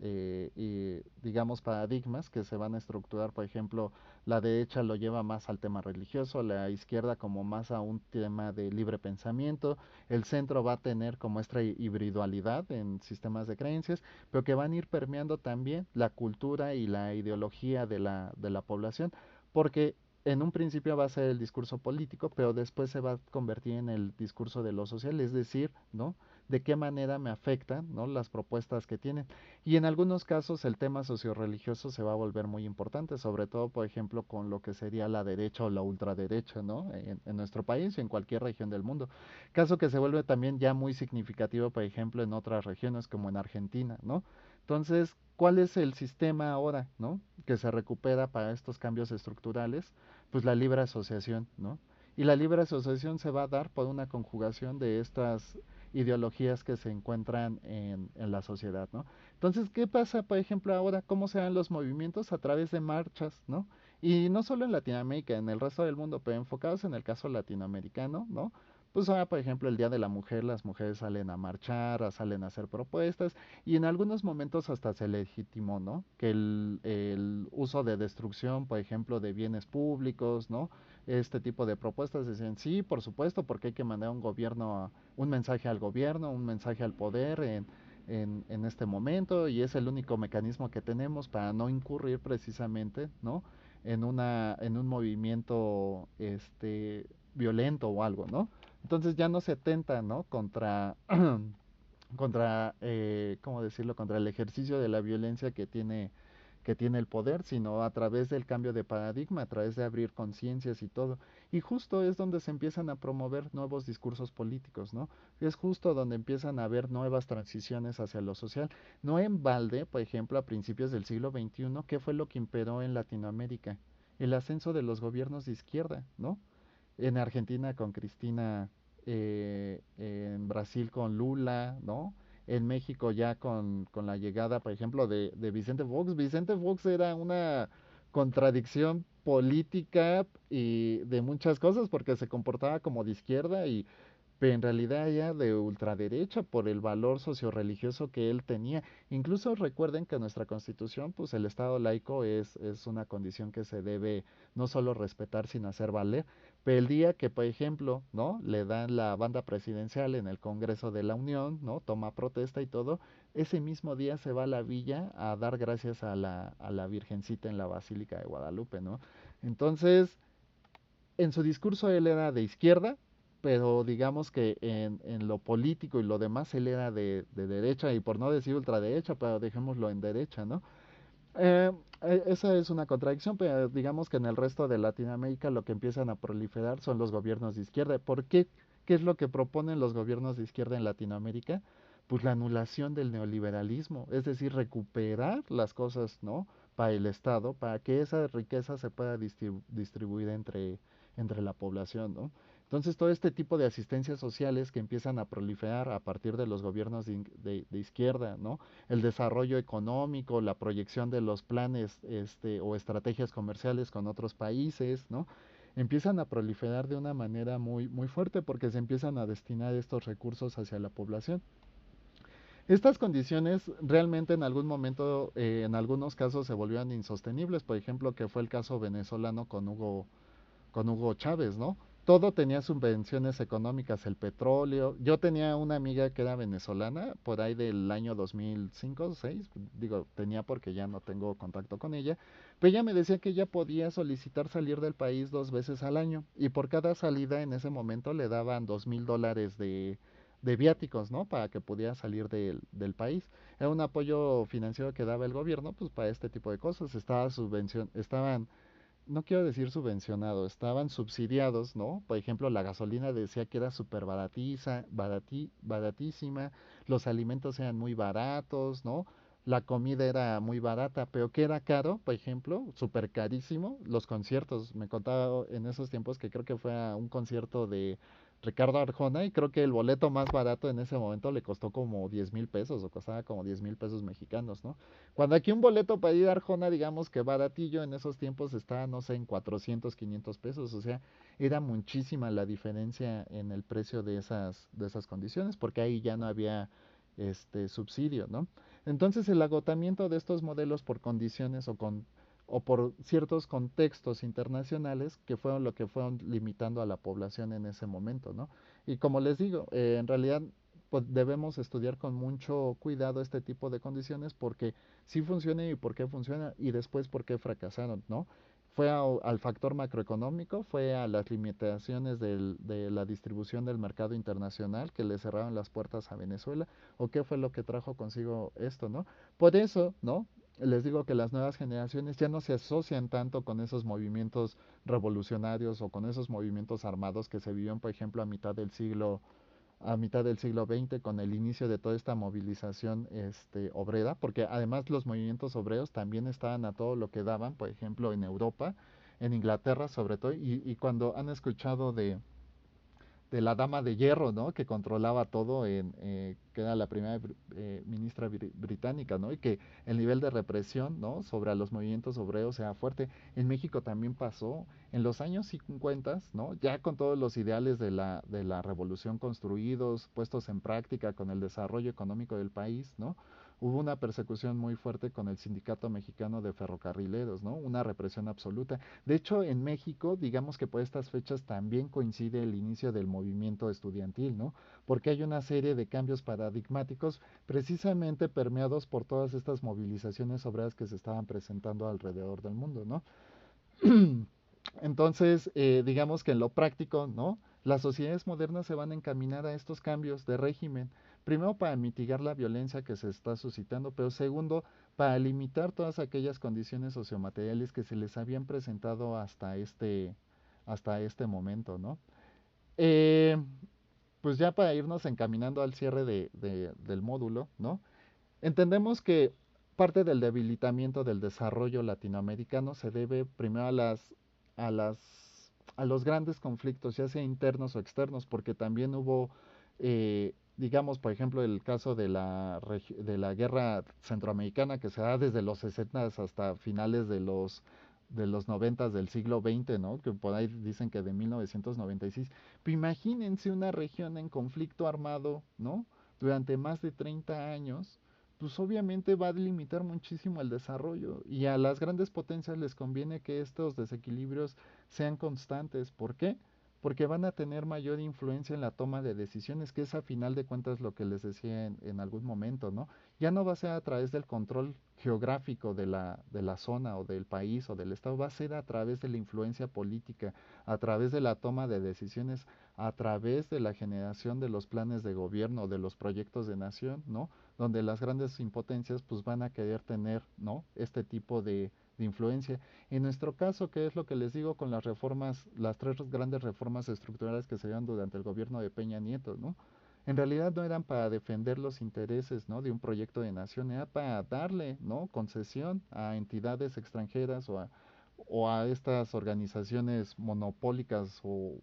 digamos, paradigmas que se van a estructurar. Por ejemplo, la derecha lo lleva más al tema religioso, la izquierda como más a un tema de libre pensamiento, el centro va a tener como esta hibridalidad en sistemas de creencias, pero que van a ir permeando también la cultura y la ideología de la población, porque en un principio va a ser el discurso político, pero después se va a convertir en el discurso de lo social, es decir, ¿no? De qué manera me afectan, ¿no? Las propuestas que tienen. Y en algunos casos el tema socioreligioso se va a volver muy importante, sobre todo, por ejemplo, con lo que sería la derecha o la ultraderecha, ¿no? En nuestro país y en cualquier región del mundo. Caso que se vuelve también ya muy significativo, por ejemplo, en otras regiones como en Argentina, ¿no? Entonces, ¿cuál es el sistema ahora, ¿no? Que se recupera para estos cambios estructurales? Pues la libre asociación, ¿no? Y la libre asociación se va a dar por una conjugación de estas ideologías que se encuentran en la sociedad, ¿no? Entonces, ¿qué pasa, por ejemplo, ahora? ¿Cómo se dan los movimientos? A través de marchas, ¿no? Y no solo en Latinoamérica, en el resto del mundo, pero enfocados en el caso latinoamericano, ¿no? Pues ahora, por ejemplo, el Día de la Mujer, las mujeres salen a marchar, salen a hacer propuestas, y en algunos momentos hasta se legitimó, ¿no? Que el uso de destrucción, por ejemplo, de bienes públicos, ¿no? Este tipo de propuestas decían, sí, por supuesto, porque hay que mandar un mensaje al gobierno, un mensaje al poder en este momento, y es el único mecanismo que tenemos para no incurrir precisamente, ¿no? En un movimiento violento o algo, ¿no? Entonces ya no se atenta, ¿no? Contra, ¿cómo decirlo? Contra el ejercicio de la violencia que tiene el poder, sino a través del cambio de paradigma, a través de abrir conciencias y todo. Y justo es donde se empiezan a promover nuevos discursos políticos, ¿no? Es justo donde empiezan a haber nuevas transiciones hacia lo social. No en balde, por ejemplo, a principios del siglo XXI, ¿qué fue lo que imperó en Latinoamérica? El ascenso de los gobiernos de izquierda, ¿no? En Argentina con Cristina, en Brasil con Lula, ¿no? En México ya con la llegada, por ejemplo, de Vicente Fox. Vicente Fox era una contradicción política y de muchas cosas, porque se comportaba como de izquierda y pero en realidad ya de ultraderecha por el valor socioreligioso que él tenía. Incluso recuerden que nuestra constitución, pues el Estado laico es una condición que se debe no solo respetar, sino hacer valer. Pero el día que, por ejemplo, ¿no? Le dan la banda presidencial en el Congreso de la Unión, ¿no? Toma protesta y todo, ese mismo día se va a la villa a dar gracias a la Virgencita en la Basílica de Guadalupe, ¿no? Entonces, en su discurso él era de izquierda, pero digamos que en lo político y lo demás él era de derecha, y por no decir ultraderecha, pero dejémoslo en derecha, ¿no? Eh, Esa es una contradicción, pero digamos que en el resto de Latinoamérica lo que empiezan a proliferar son los gobiernos de izquierda. ¿Por qué? ¿Qué es lo que proponen los gobiernos de izquierda en Latinoamérica? Pues la anulación del neoliberalismo, es decir, recuperar las cosas, ¿no? Para el Estado, para que esa riqueza se pueda distribuir entre la población, ¿no? Entonces, todo este tipo de asistencias sociales que empiezan a proliferar a partir de los gobiernos de izquierda, ¿no? El desarrollo económico, la proyección de los planes o estrategias comerciales con otros países, ¿no? Empiezan a proliferar de una manera muy fuerte porque se empiezan a destinar estos recursos hacia la población. Estas condiciones realmente en algún momento, en algunos casos se volvieron insostenibles, por ejemplo, que fue el caso venezolano con Hugo Chávez, ¿no? Todo tenía subvenciones económicas, el petróleo. Yo tenía una amiga que era venezolana, por ahí del año 2005, 2006, digo, tenía porque ya no tengo contacto con ella, pero ella me decía que ella podía solicitar salir del país 2 veces al año y por cada salida en ese momento le daban $2,000 de viáticos, ¿no? Para que pudiera salir del país. Era un apoyo financiero que daba el gobierno, pues para este tipo de cosas. Estaban no quiero decir subvencionados, estaban subsidiados, ¿no? Por ejemplo, la gasolina decía que era súper baratísima, los alimentos eran muy baratos, ¿no? La comida era muy barata, pero que era caro, por ejemplo, súper carísimo, los conciertos. Me contaba en esos tiempos que creo que fue a un concierto de Ricardo Arjona y creo que el boleto más barato en ese momento le costó como 10,000 pesos o costaba como 10,000 pesos mexicanos, ¿no? Cuando aquí un boleto para ir a Arjona, digamos que baratillo, en esos tiempos estaba, no sé, en 400, 500 pesos. O sea, era muchísima la diferencia en el precio de esas condiciones, porque ahí ya no había subsidio, ¿no? Entonces el agotamiento de estos modelos por condiciones o por ciertos contextos internacionales que fueron lo que fueron limitando a la población en ese momento, ¿no? Y como les digo, en realidad pues, debemos estudiar con mucho cuidado este tipo de condiciones porque sí funciona y por qué funciona y después por qué fracasaron, ¿no? Fue al factor macroeconómico, fue a las limitaciones de la distribución del mercado internacional que le cerraron las puertas a Venezuela, o qué fue lo que trajo consigo esto, ¿no? Por eso, ¿no? Les digo que las nuevas generaciones ya no se asocian tanto con esos movimientos revolucionarios o con esos movimientos armados que se vivieron, por ejemplo, a mitad del siglo XX con el inicio de toda esta movilización obrera, porque además los movimientos obreros también estaban a todo lo que daban, por ejemplo, en Europa, en Inglaterra sobre todo, y cuando han escuchado de la dama de hierro, ¿no? Que controlaba todo, que era la primera ministra británica, ¿no? Y que el nivel de represión, ¿no? Sobre los movimientos obreros era fuerte. En México también pasó en los años 50, ¿no? Ya con todos los ideales de la revolución construidos, puestos en práctica con el desarrollo económico del país, ¿no? Hubo una persecución muy fuerte con el Sindicato Mexicano de Ferrocarrileros, ¿no? Una represión absoluta. De hecho, en México, digamos que por estas fechas también coincide el inicio del movimiento estudiantil, ¿no? Porque hay una serie de cambios paradigmáticos precisamente permeados por todas estas movilizaciones obreras que se estaban presentando alrededor del mundo, ¿no? Entonces, digamos que en lo práctico, ¿no? Las sociedades modernas se van a encaminar a estos cambios de régimen, primero para mitigar la violencia que se está suscitando, pero segundo, para limitar todas aquellas condiciones sociomateriales que se les habían presentado hasta este momento, ¿no? Eh, pues ya para irnos encaminando al cierre del módulo, ¿no? Entendemos que parte del debilitamiento del desarrollo latinoamericano se debe primero a las, a los grandes conflictos, ya sea internos o externos, porque también hubo, digamos, por ejemplo, el caso de la guerra centroamericana que se da desde los 60 hasta finales de los noventas del siglo XX, ¿no? Que por ahí dicen que de 1996. Pero imagínense una región en conflicto armado, ¿no? Durante más de 30 años, pues obviamente va a limitar muchísimo el desarrollo y a las grandes potencias les conviene que estos desequilibrios sean constantes. ¿Por qué? Porque van a tener mayor influencia en la toma de decisiones, que es a final de cuentas lo que les decía en algún momento, ¿no? Ya no va a ser a través del control geográfico de la zona o del país o del estado, va a ser a través de la influencia política, a través de la toma de decisiones, a través de la generación de los planes de gobierno, de los proyectos de nación, ¿no? Donde las grandes impotencias pues van a querer tener, ¿no? Este tipo de influencia. En nuestro caso, ¿qué es lo que les digo con las reformas, las tres grandes reformas estructurales que se dieron durante el gobierno de Peña Nieto, ¿no? En realidad no eran para defender los intereses, ¿no? De un proyecto de nación, era para darle, ¿no? Concesión a entidades extranjeras o a estas organizaciones monopólicas o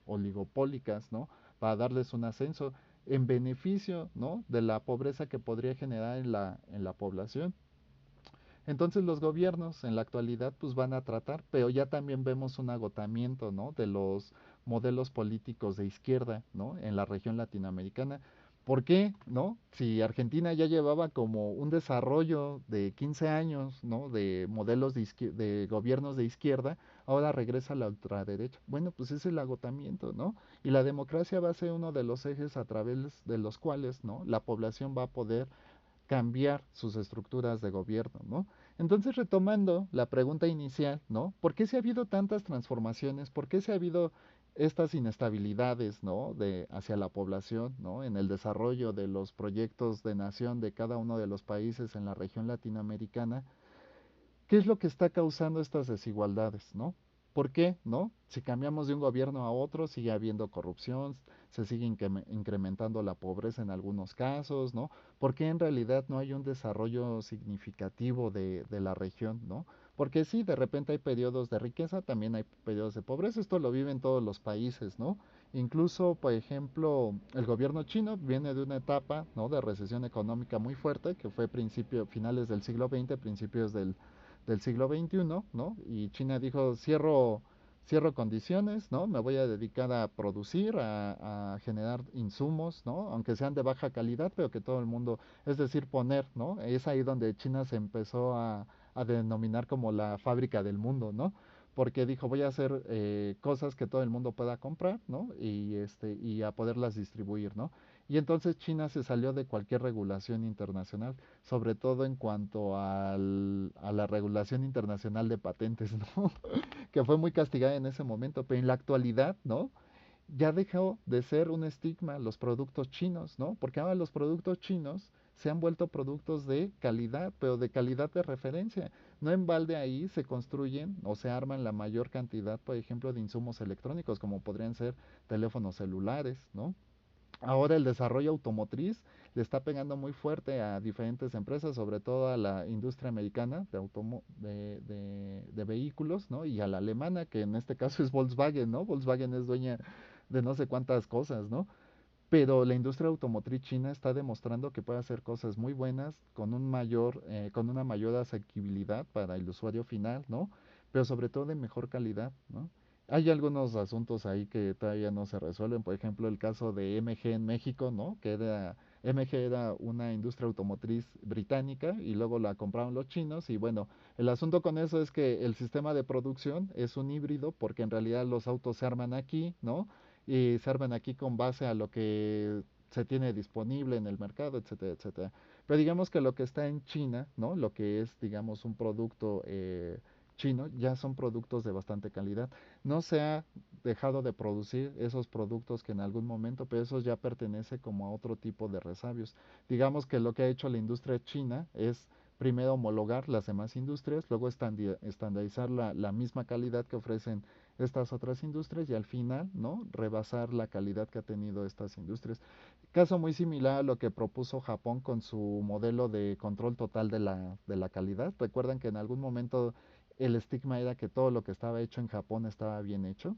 oligopólicas, ¿no? Para darles un ascenso en beneficio, ¿no? De la pobreza que podría generar en la población. Entonces los gobiernos en la actualidad pues van a tratar, pero ya también vemos un agotamiento, ¿no? De los modelos políticos de izquierda, ¿no? En la región latinoamericana. ¿Por qué? ¿No? Si Argentina ya llevaba como un desarrollo de 15 años, ¿no? De modelos de gobiernos de izquierda, ahora regresa a la ultraderecha. Bueno, pues es el agotamiento, ¿no? Y la democracia va a ser uno de los ejes a través de los cuales, ¿no? La población va a poder cambiar sus estructuras de gobierno, ¿no? Entonces, retomando la pregunta inicial, ¿no? ¿Por qué se ha habido tantas transformaciones? ¿Por qué se ha habido estas inestabilidades, ¿no? De hacia la población, ¿no? En el desarrollo de los proyectos de nación de cada uno de los países en la región latinoamericana. ¿Qué es lo que está causando estas desigualdades, no? ¿Por qué, no? Si cambiamos de un gobierno a otro, sigue habiendo corrupción, se sigue incrementando la pobreza en algunos casos, ¿no? ¿Por qué en realidad no hay un desarrollo significativo de la región, ¿no? Porque sí, de repente hay periodos de riqueza, también hay periodos de pobreza, esto lo viven todos los países, ¿no? Incluso, por ejemplo, el gobierno chino viene de una etapa, ¿no? De recesión económica muy fuerte, que fue finales del siglo XX, principios del siglo XXI, ¿no? Y China dijo, cierro condiciones, ¿no? Me voy a dedicar a producir, a generar insumos, ¿no? Aunque sean de baja calidad, pero que todo el mundo, es decir, poner, ¿no? Es ahí donde China se empezó a denominar como la fábrica del mundo, ¿no? Porque dijo, voy a hacer cosas que todo el mundo pueda comprar, ¿no? Y a poderlas distribuir, ¿no? Y entonces China se salió de cualquier regulación internacional, sobre todo en cuanto a la regulación internacional de patentes, ¿no? Que fue muy castigada en ese momento, pero en la actualidad, ¿no? Ya dejó de ser un estigma los productos chinos, ¿no? Porque ahora los productos chinos se han vuelto productos de calidad, pero de calidad de referencia. No en balde ahí se construyen o se arman la mayor cantidad, por ejemplo, de insumos electrónicos, como podrían ser teléfonos celulares, ¿no? Ahora el desarrollo automotriz le está pegando muy fuerte a diferentes empresas, sobre todo a la industria americana de vehículos, ¿no? Y a la alemana, que en este caso es Volkswagen, ¿no? Volkswagen es dueña de no sé cuántas cosas, ¿no? Pero la industria automotriz china está demostrando que puede hacer cosas muy buenas con una mayor asequibilidad para el usuario final, ¿no? Pero sobre todo de mejor calidad, ¿no? Hay algunos asuntos ahí que todavía no se resuelven, por ejemplo el caso de MG en México, ¿no? MG era una industria automotriz británica y luego la compraron los chinos y bueno, el asunto con eso es que el sistema de producción es un híbrido porque en realidad los autos se arman aquí, ¿no? Y se arman aquí con base a lo que se tiene disponible en el mercado, etcétera, etcétera. Pero digamos que lo que está en China, ¿no? Lo que es, digamos, un producto chino, ya son productos de bastante calidad. No se ha dejado de producir esos productos que en algún momento, pero eso ya pertenece como a otro tipo de resabios. Digamos que lo que ha hecho la industria china es primero homologar las demás industrias, luego estandarizar la misma calidad que ofrecen estas otras industrias y al final, ¿no? Rebasar la calidad que ha tenido estas industrias. Caso muy similar a lo que propuso Japón con su modelo de control total de la calidad. Recuerdan que en algún momento el estigma era que todo lo que estaba hecho en Japón estaba bien hecho.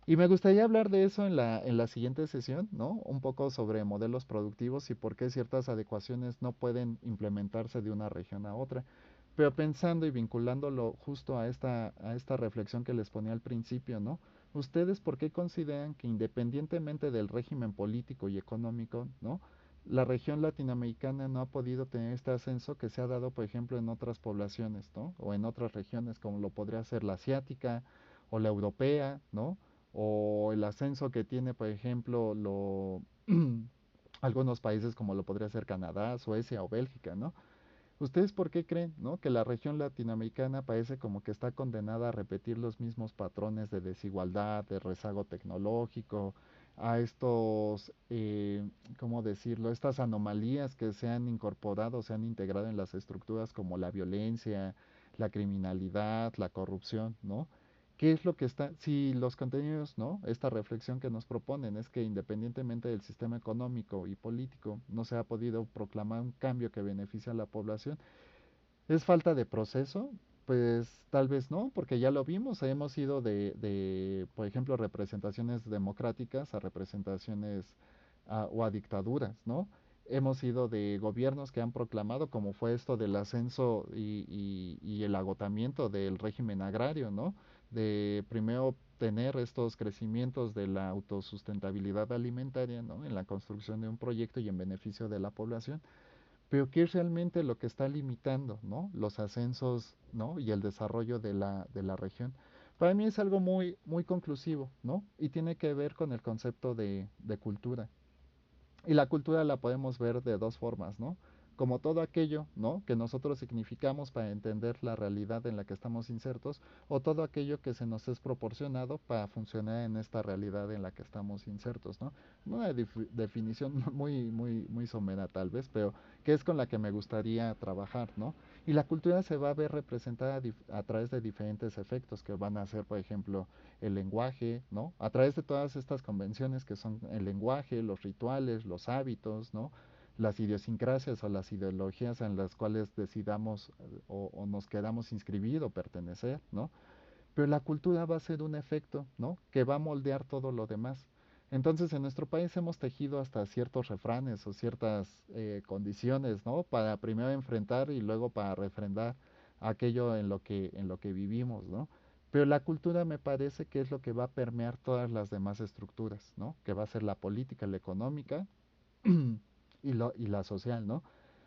Y me gustaría hablar de eso en la siguiente sesión, ¿no? Un poco sobre modelos productivos y por qué ciertas adecuaciones no pueden implementarse de una región a otra. Pero pensando y vinculándolo justo a esta reflexión que les ponía al principio, ¿no? ¿Ustedes por qué consideran que independientemente del régimen político y económico, ¿no? La región latinoamericana no ha podido tener este ascenso que se ha dado, por ejemplo, en otras poblaciones, ¿no? O en otras regiones, como lo podría ser la asiática o la europea, ¿no? O el ascenso que tiene, por ejemplo, algunos países como lo podría ser Canadá, Suecia o Bélgica, ¿no? ¿Ustedes por qué creen, no, que la región latinoamericana parece como que está condenada a repetir los mismos patrones de desigualdad, de rezago tecnológico, a estos, ¿cómo decirlo?, estas anomalías que se han incorporado, se han integrado en las estructuras como la violencia, la criminalidad, la corrupción, ¿no? ¿Qué es lo que está, si los contenidos, ¿no? Esta reflexión que nos proponen es que independientemente del sistema económico y político no se ha podido proclamar un cambio que beneficie a la población, ¿es falta de proceso? Pues tal vez no, porque ya lo vimos, hemos ido por ejemplo, representaciones democráticas a representaciones o a dictaduras, ¿no? Hemos ido de gobiernos que han proclamado, como fue esto del ascenso y el agotamiento del régimen agrario, ¿no? De primero tener estos crecimientos de la autosustentabilidad alimentaria, ¿no? En la construcción de un proyecto y en beneficio de la población, pero ¿qué es realmente lo que está limitando, ¿no? Los ascensos, ¿no? Y el desarrollo de la región. Para mí es algo muy, muy conclusivo, ¿no? Y tiene que ver con el concepto de cultura. Y la cultura la podemos ver de dos formas, ¿no? Como todo aquello, ¿no? Que nosotros significamos para entender la realidad en la que estamos insertos, o todo aquello que se nos es proporcionado para funcionar en esta realidad en la que estamos insertos, ¿no? Una definición muy, muy, muy somera tal vez, pero que es con la que me gustaría trabajar, ¿no? Y la cultura se va a ver representada a través de diferentes efectos que van a ser, por ejemplo, el lenguaje, ¿no? A través de todas estas convenciones que son el lenguaje, los rituales, los hábitos, ¿no? Las idiosincrasias o las ideologías en las cuales decidamos o nos quedamos inscribir o pertenecer, ¿no? Pero la cultura va a ser un efecto, ¿no? Que va a moldear todo lo demás. Entonces, en nuestro país hemos tejido hasta ciertos refranes o ciertas condiciones, ¿no? Para primero enfrentar y luego para refrendar aquello en lo que vivimos, ¿no? Pero la cultura me parece que es lo que va a permear todas las demás estructuras, ¿no? Que va a ser la política, la económica y la social, ¿no?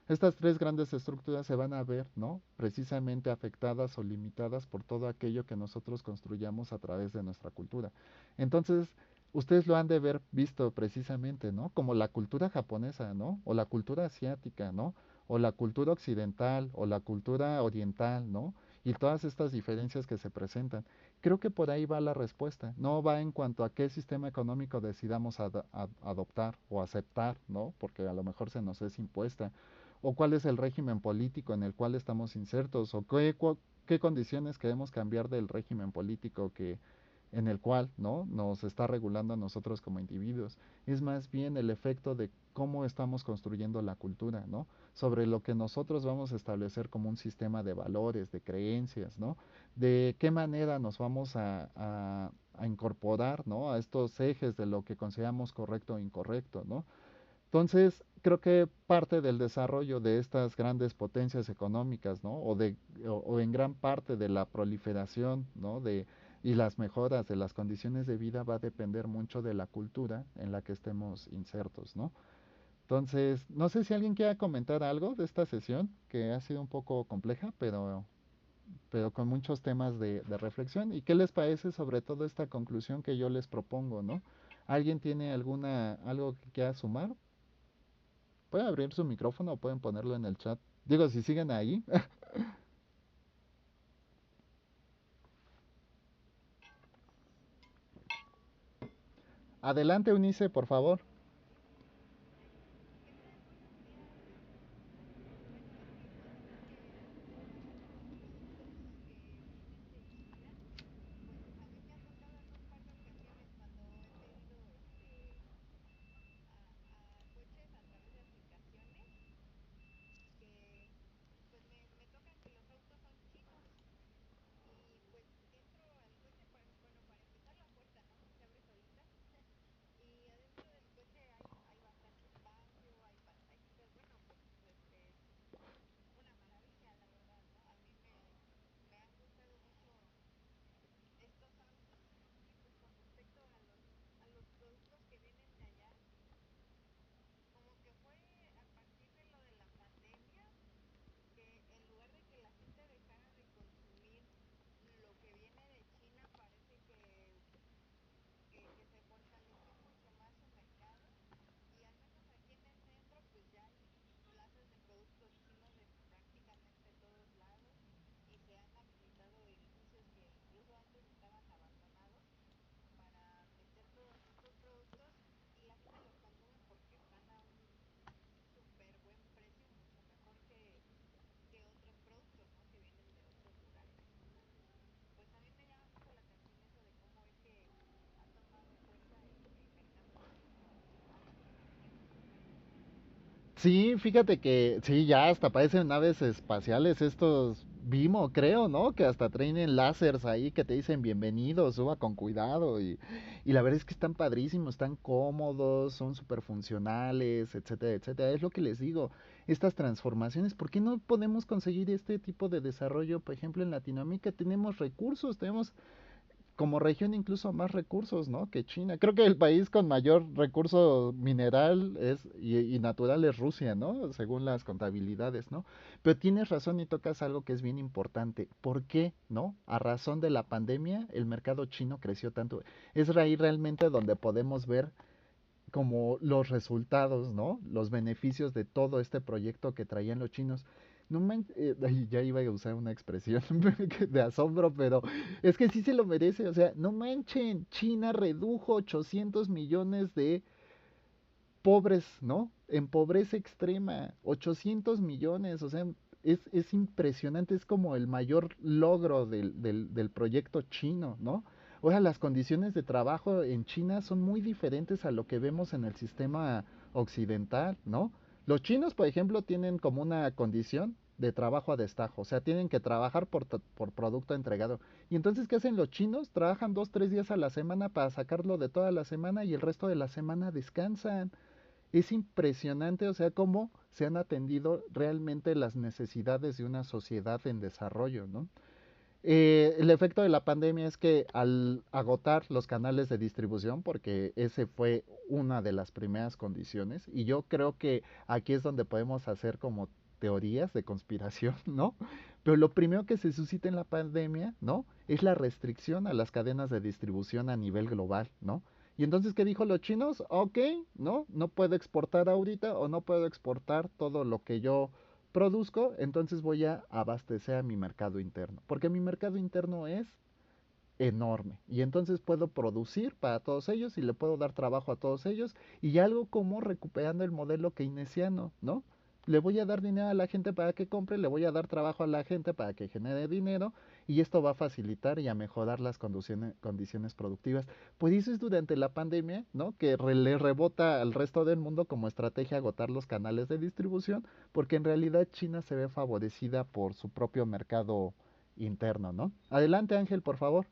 Estas tres grandes estructuras se van a ver, ¿no? Precisamente afectadas o limitadas por todo aquello que nosotros construyamos a través de nuestra cultura. Entonces, ustedes lo han de ver visto precisamente, ¿no? Como la cultura japonesa, ¿no? O la cultura asiática, ¿no? O la cultura occidental, o la cultura oriental, ¿no? Y todas estas diferencias que se presentan. Creo que por ahí va la respuesta. No va en cuanto a qué sistema económico decidamos adoptar o aceptar, ¿no? Porque a lo mejor se nos es impuesta. O cuál es el régimen político en el cual estamos insertos. O qué condiciones queremos cambiar del régimen político en el cual, ¿no? Nos está regulando a nosotros como individuos. Es más bien el efecto de cómo estamos construyendo la cultura, ¿no? Sobre lo que nosotros vamos a establecer como un sistema de valores, de creencias, ¿no? De qué manera nos vamos a incorporar, ¿no? A estos ejes de lo que consideramos correcto o incorrecto, ¿no? Entonces, creo que parte del desarrollo de estas grandes potencias económicas, ¿no? O en gran parte de la proliferación, ¿no? Y las mejoras de las condiciones de vida va a depender mucho de la cultura en la que estemos insertos, ¿no? Entonces, no sé si alguien quiera comentar algo de esta sesión, que ha sido un poco compleja, pero con muchos temas de reflexión. ¿Y qué les parece sobre todo esta conclusión que yo les propongo, ¿no? ¿Alguien tiene algo que quiera sumar? Pueden abrir su micrófono o pueden ponerlo en el chat. Digo, si siguen ahí. Adelante, Unice, por favor. Sí, fíjate que sí, ya hasta parecen naves espaciales estos Vimo, creo, ¿no? Que hasta traen láseres ahí que te dicen bienvenido, suba con cuidado y la verdad es que están padrísimos, están cómodos, son súper funcionales, etcétera, etcétera. Es lo que les digo, estas transformaciones, ¿por qué no podemos conseguir este tipo de desarrollo? Por ejemplo, en Latinoamérica tenemos recursos, tenemos como región incluso más recursos, ¿no? Que China. Creo que el país con mayor recurso mineral y natural es Rusia, ¿no? Según las contabilidades, ¿no? Pero tienes razón y tocas algo que es bien importante. ¿Por qué, no? A razón de la pandemia, el mercado chino creció tanto. Es ahí realmente donde podemos ver como los resultados, ¿no? Los beneficios de todo este proyecto que traían los chinos. No ay, ya iba a usar una expresión de asombro, pero es que sí se lo merece. O sea, no manchen, China redujo 800 millones de pobres, ¿no? En pobreza extrema, 800 millones, o sea, es impresionante, es como el mayor logro del proyecto chino, ¿no? O sea, las condiciones de trabajo en China son muy diferentes a lo que vemos en el sistema occidental, ¿no? Los chinos, por ejemplo, tienen como una condición de trabajo a destajo, o sea, tienen que trabajar por producto entregado. Y entonces, ¿qué hacen los chinos? Trabajan 2, 3 días a la semana para sacarlo de toda la semana y el resto de la semana descansan. Es impresionante, o sea, cómo se han atendido realmente las necesidades de una sociedad en desarrollo, ¿no? El efecto de la pandemia es que al agotar los canales de distribución, porque ese fue una de las primeras condiciones, y yo creo que aquí es donde podemos hacer como teorías de conspiración, ¿no? Pero lo primero que se suscita en la pandemia, ¿no? Es la restricción a las cadenas de distribución a nivel global, ¿no? Y entonces, ¿qué dijo los chinos? Ok, ¿no? No puedo exportar ahorita o no puedo exportar todo lo que yo produzco, entonces voy a abastecer a mi mercado interno, porque mi mercado interno es enorme y entonces puedo producir para todos ellos y le puedo dar trabajo a todos ellos y algo como recuperando el modelo keynesiano, ¿no? Le voy a dar dinero a la gente para que compre, le voy a dar trabajo a la gente para que genere dinero y esto va a facilitar y a mejorar las condiciones productivas. Pues eso es durante la pandemia, ¿no? Que le rebota al resto del mundo como estrategia agotar los canales de distribución, porque en realidad China se ve favorecida por su propio mercado interno, ¿no? Adelante Ángel, por favor.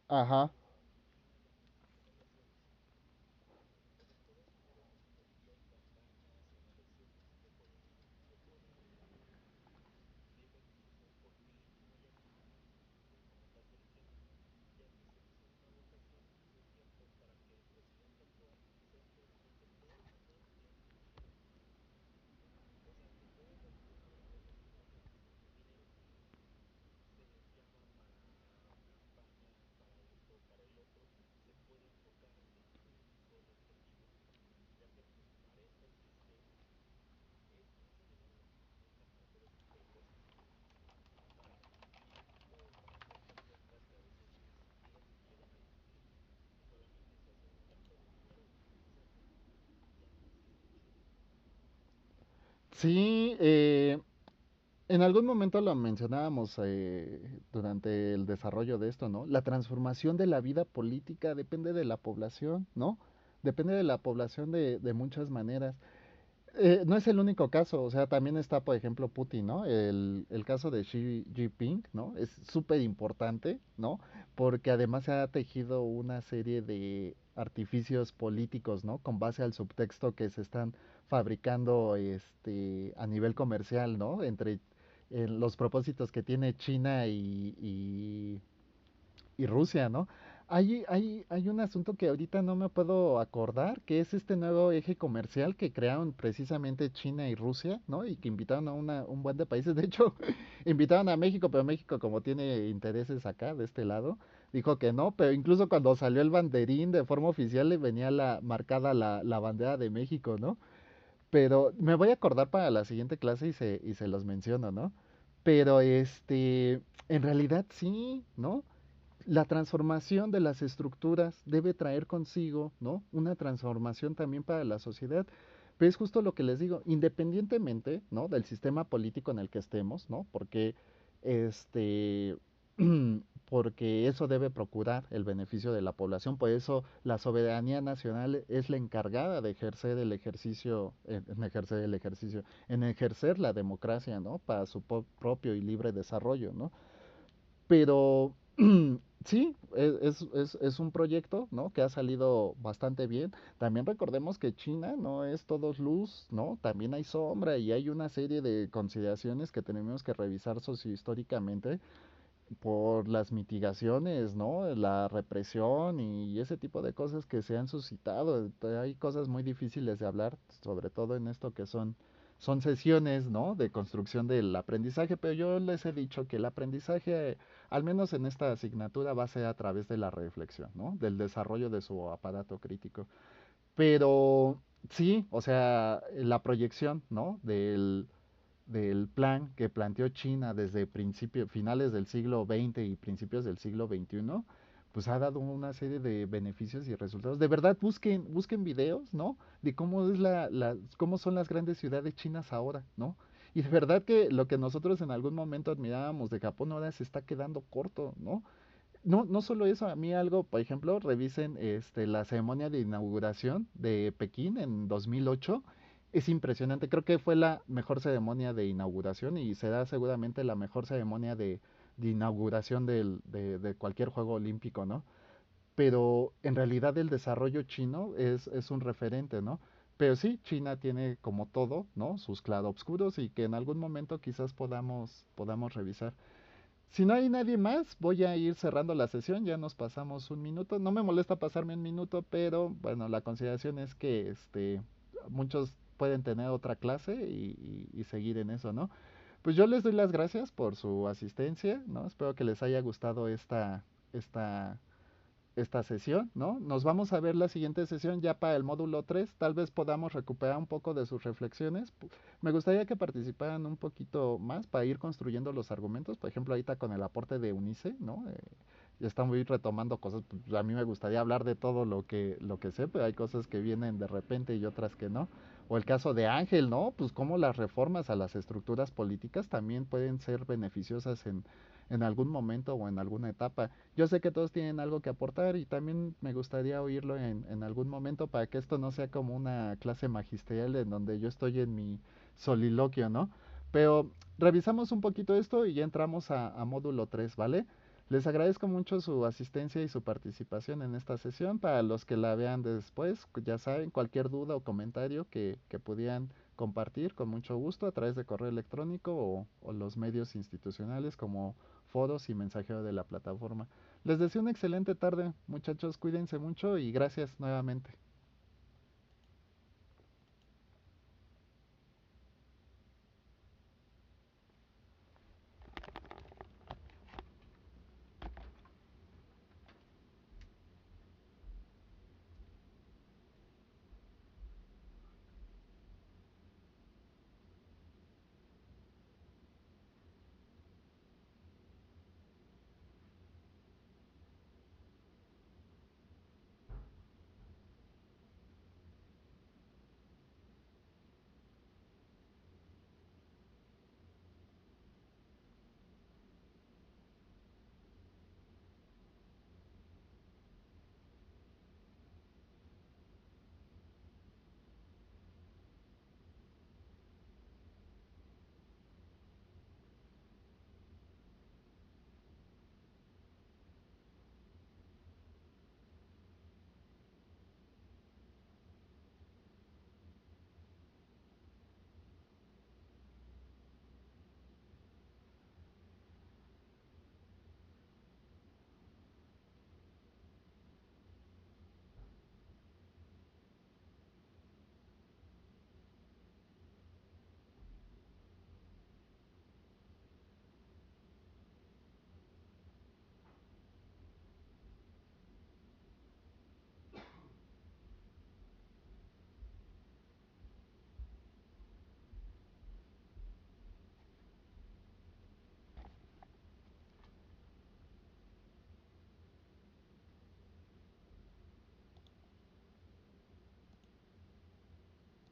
Ajá. Sí, en algún momento lo mencionábamos durante el desarrollo de esto, ¿no? La transformación de la vida política depende de la población, ¿no? Depende de la población de muchas maneras. No es el único caso, o sea, también está, por ejemplo, Putin, ¿no? El caso de Xi Jinping, ¿no? Es súper importante, ¿no? Porque además se ha tejido una serie de artificios políticos, ¿no? Con base al subtexto que se están fabricando a nivel comercial, ¿no? Entre los propósitos que tiene China y Rusia, ¿no? Hay un asunto que ahorita no me puedo acordar, que es este nuevo eje comercial que crearon precisamente China y Rusia, ¿no? Y que invitaron a un buen de países. De hecho, invitaron a México, pero México como tiene intereses acá, de este lado, dijo que no, pero incluso cuando salió el banderín de forma oficial le venía marcada la bandera de México, ¿no? Pero me voy a acordar para la siguiente clase y se los menciono, ¿no? Pero en realidad sí, ¿no? La transformación de las estructuras debe traer consigo, ¿no? Una transformación también para la sociedad. Pero es justo lo que les digo, independientemente, ¿no? Del sistema político en el que estemos, ¿no? Porque, este, porque eso debe procurar el beneficio de la población. Por eso la soberanía nacional es la encargada de ejercer el ejercicio, en ejercer la democracia, ¿no? Para su propio y libre desarrollo, ¿no? Pero sí, es un proyecto, ¿no? Que ha salido bastante bien. También recordemos que China no es todo luz, ¿no? También hay sombra y hay una serie de consideraciones que tenemos que revisar sociohistóricamente por las mitigaciones, ¿no? La represión y ese tipo de cosas que se han suscitado. Hay cosas muy difíciles de hablar, sobre todo en esto que son sesiones, ¿no? De construcción del aprendizaje, pero yo les he dicho que el aprendizaje, al menos en esta asignatura, va a ser a través de la reflexión, ¿no? Del desarrollo de su aparato crítico. Pero sí, o sea, la proyección, ¿no? Del plan que planteó China desde finales del siglo XX y principios del siglo XXI, pues ha dado una serie de beneficios y resultados. De verdad, busquen videos, ¿no? De cómo es cómo son las grandes ciudades chinas ahora, ¿no? Y de verdad que lo que nosotros en algún momento admirábamos de Japón ahora se está quedando corto, ¿no? No solo eso, a mí algo, por ejemplo, revisen la ceremonia de inauguración de Pekín en 2008. Es impresionante, creo que fue la mejor ceremonia de inauguración y será seguramente la mejor ceremonia de inauguración de cualquier juego olímpico, ¿no? Pero en realidad el desarrollo chino es un referente, ¿no? Pero sí, China tiene como todo, ¿no? Sus claroscuros y que en algún momento quizás podamos revisar. Si no hay nadie más, voy a ir cerrando la sesión. Ya nos pasamos un minuto. No me molesta pasarme un minuto, pero bueno, la consideración es que muchos pueden tener otra clase y seguir en eso, ¿no? Pues yo les doy las gracias por su asistencia, ¿no? Espero que les haya gustado esta esta sesión, ¿no? Nos vamos a ver la siguiente sesión ya para el módulo 3. Tal vez podamos recuperar un poco de sus reflexiones. Me gustaría que participaran un poquito más para ir construyendo los argumentos. Por ejemplo, ahorita con el aporte de Unice, ¿no? Ya estamos retomando cosas. Pues, a mí me gustaría hablar de todo lo que sé, pero hay cosas que vienen de repente y otras que no. O el caso de Ángel, ¿no? Pues cómo las reformas a las estructuras políticas también pueden ser beneficiosas en algún momento o en alguna etapa. Yo sé que todos tienen algo que aportar y también me gustaría oírlo en algún momento para que esto no sea como una clase magisterial en donde yo estoy en mi soliloquio, ¿no? Pero revisamos un poquito esto y ya entramos a módulo 3, ¿vale? Les agradezco mucho su asistencia y su participación en esta sesión. Para los que la vean después, ya saben, cualquier duda o comentario que pudieran compartir con mucho gusto a través de correo electrónico o los medios institucionales como foros y mensajero de la plataforma. Les deseo una excelente tarde, muchachos, cuídense mucho y gracias nuevamente.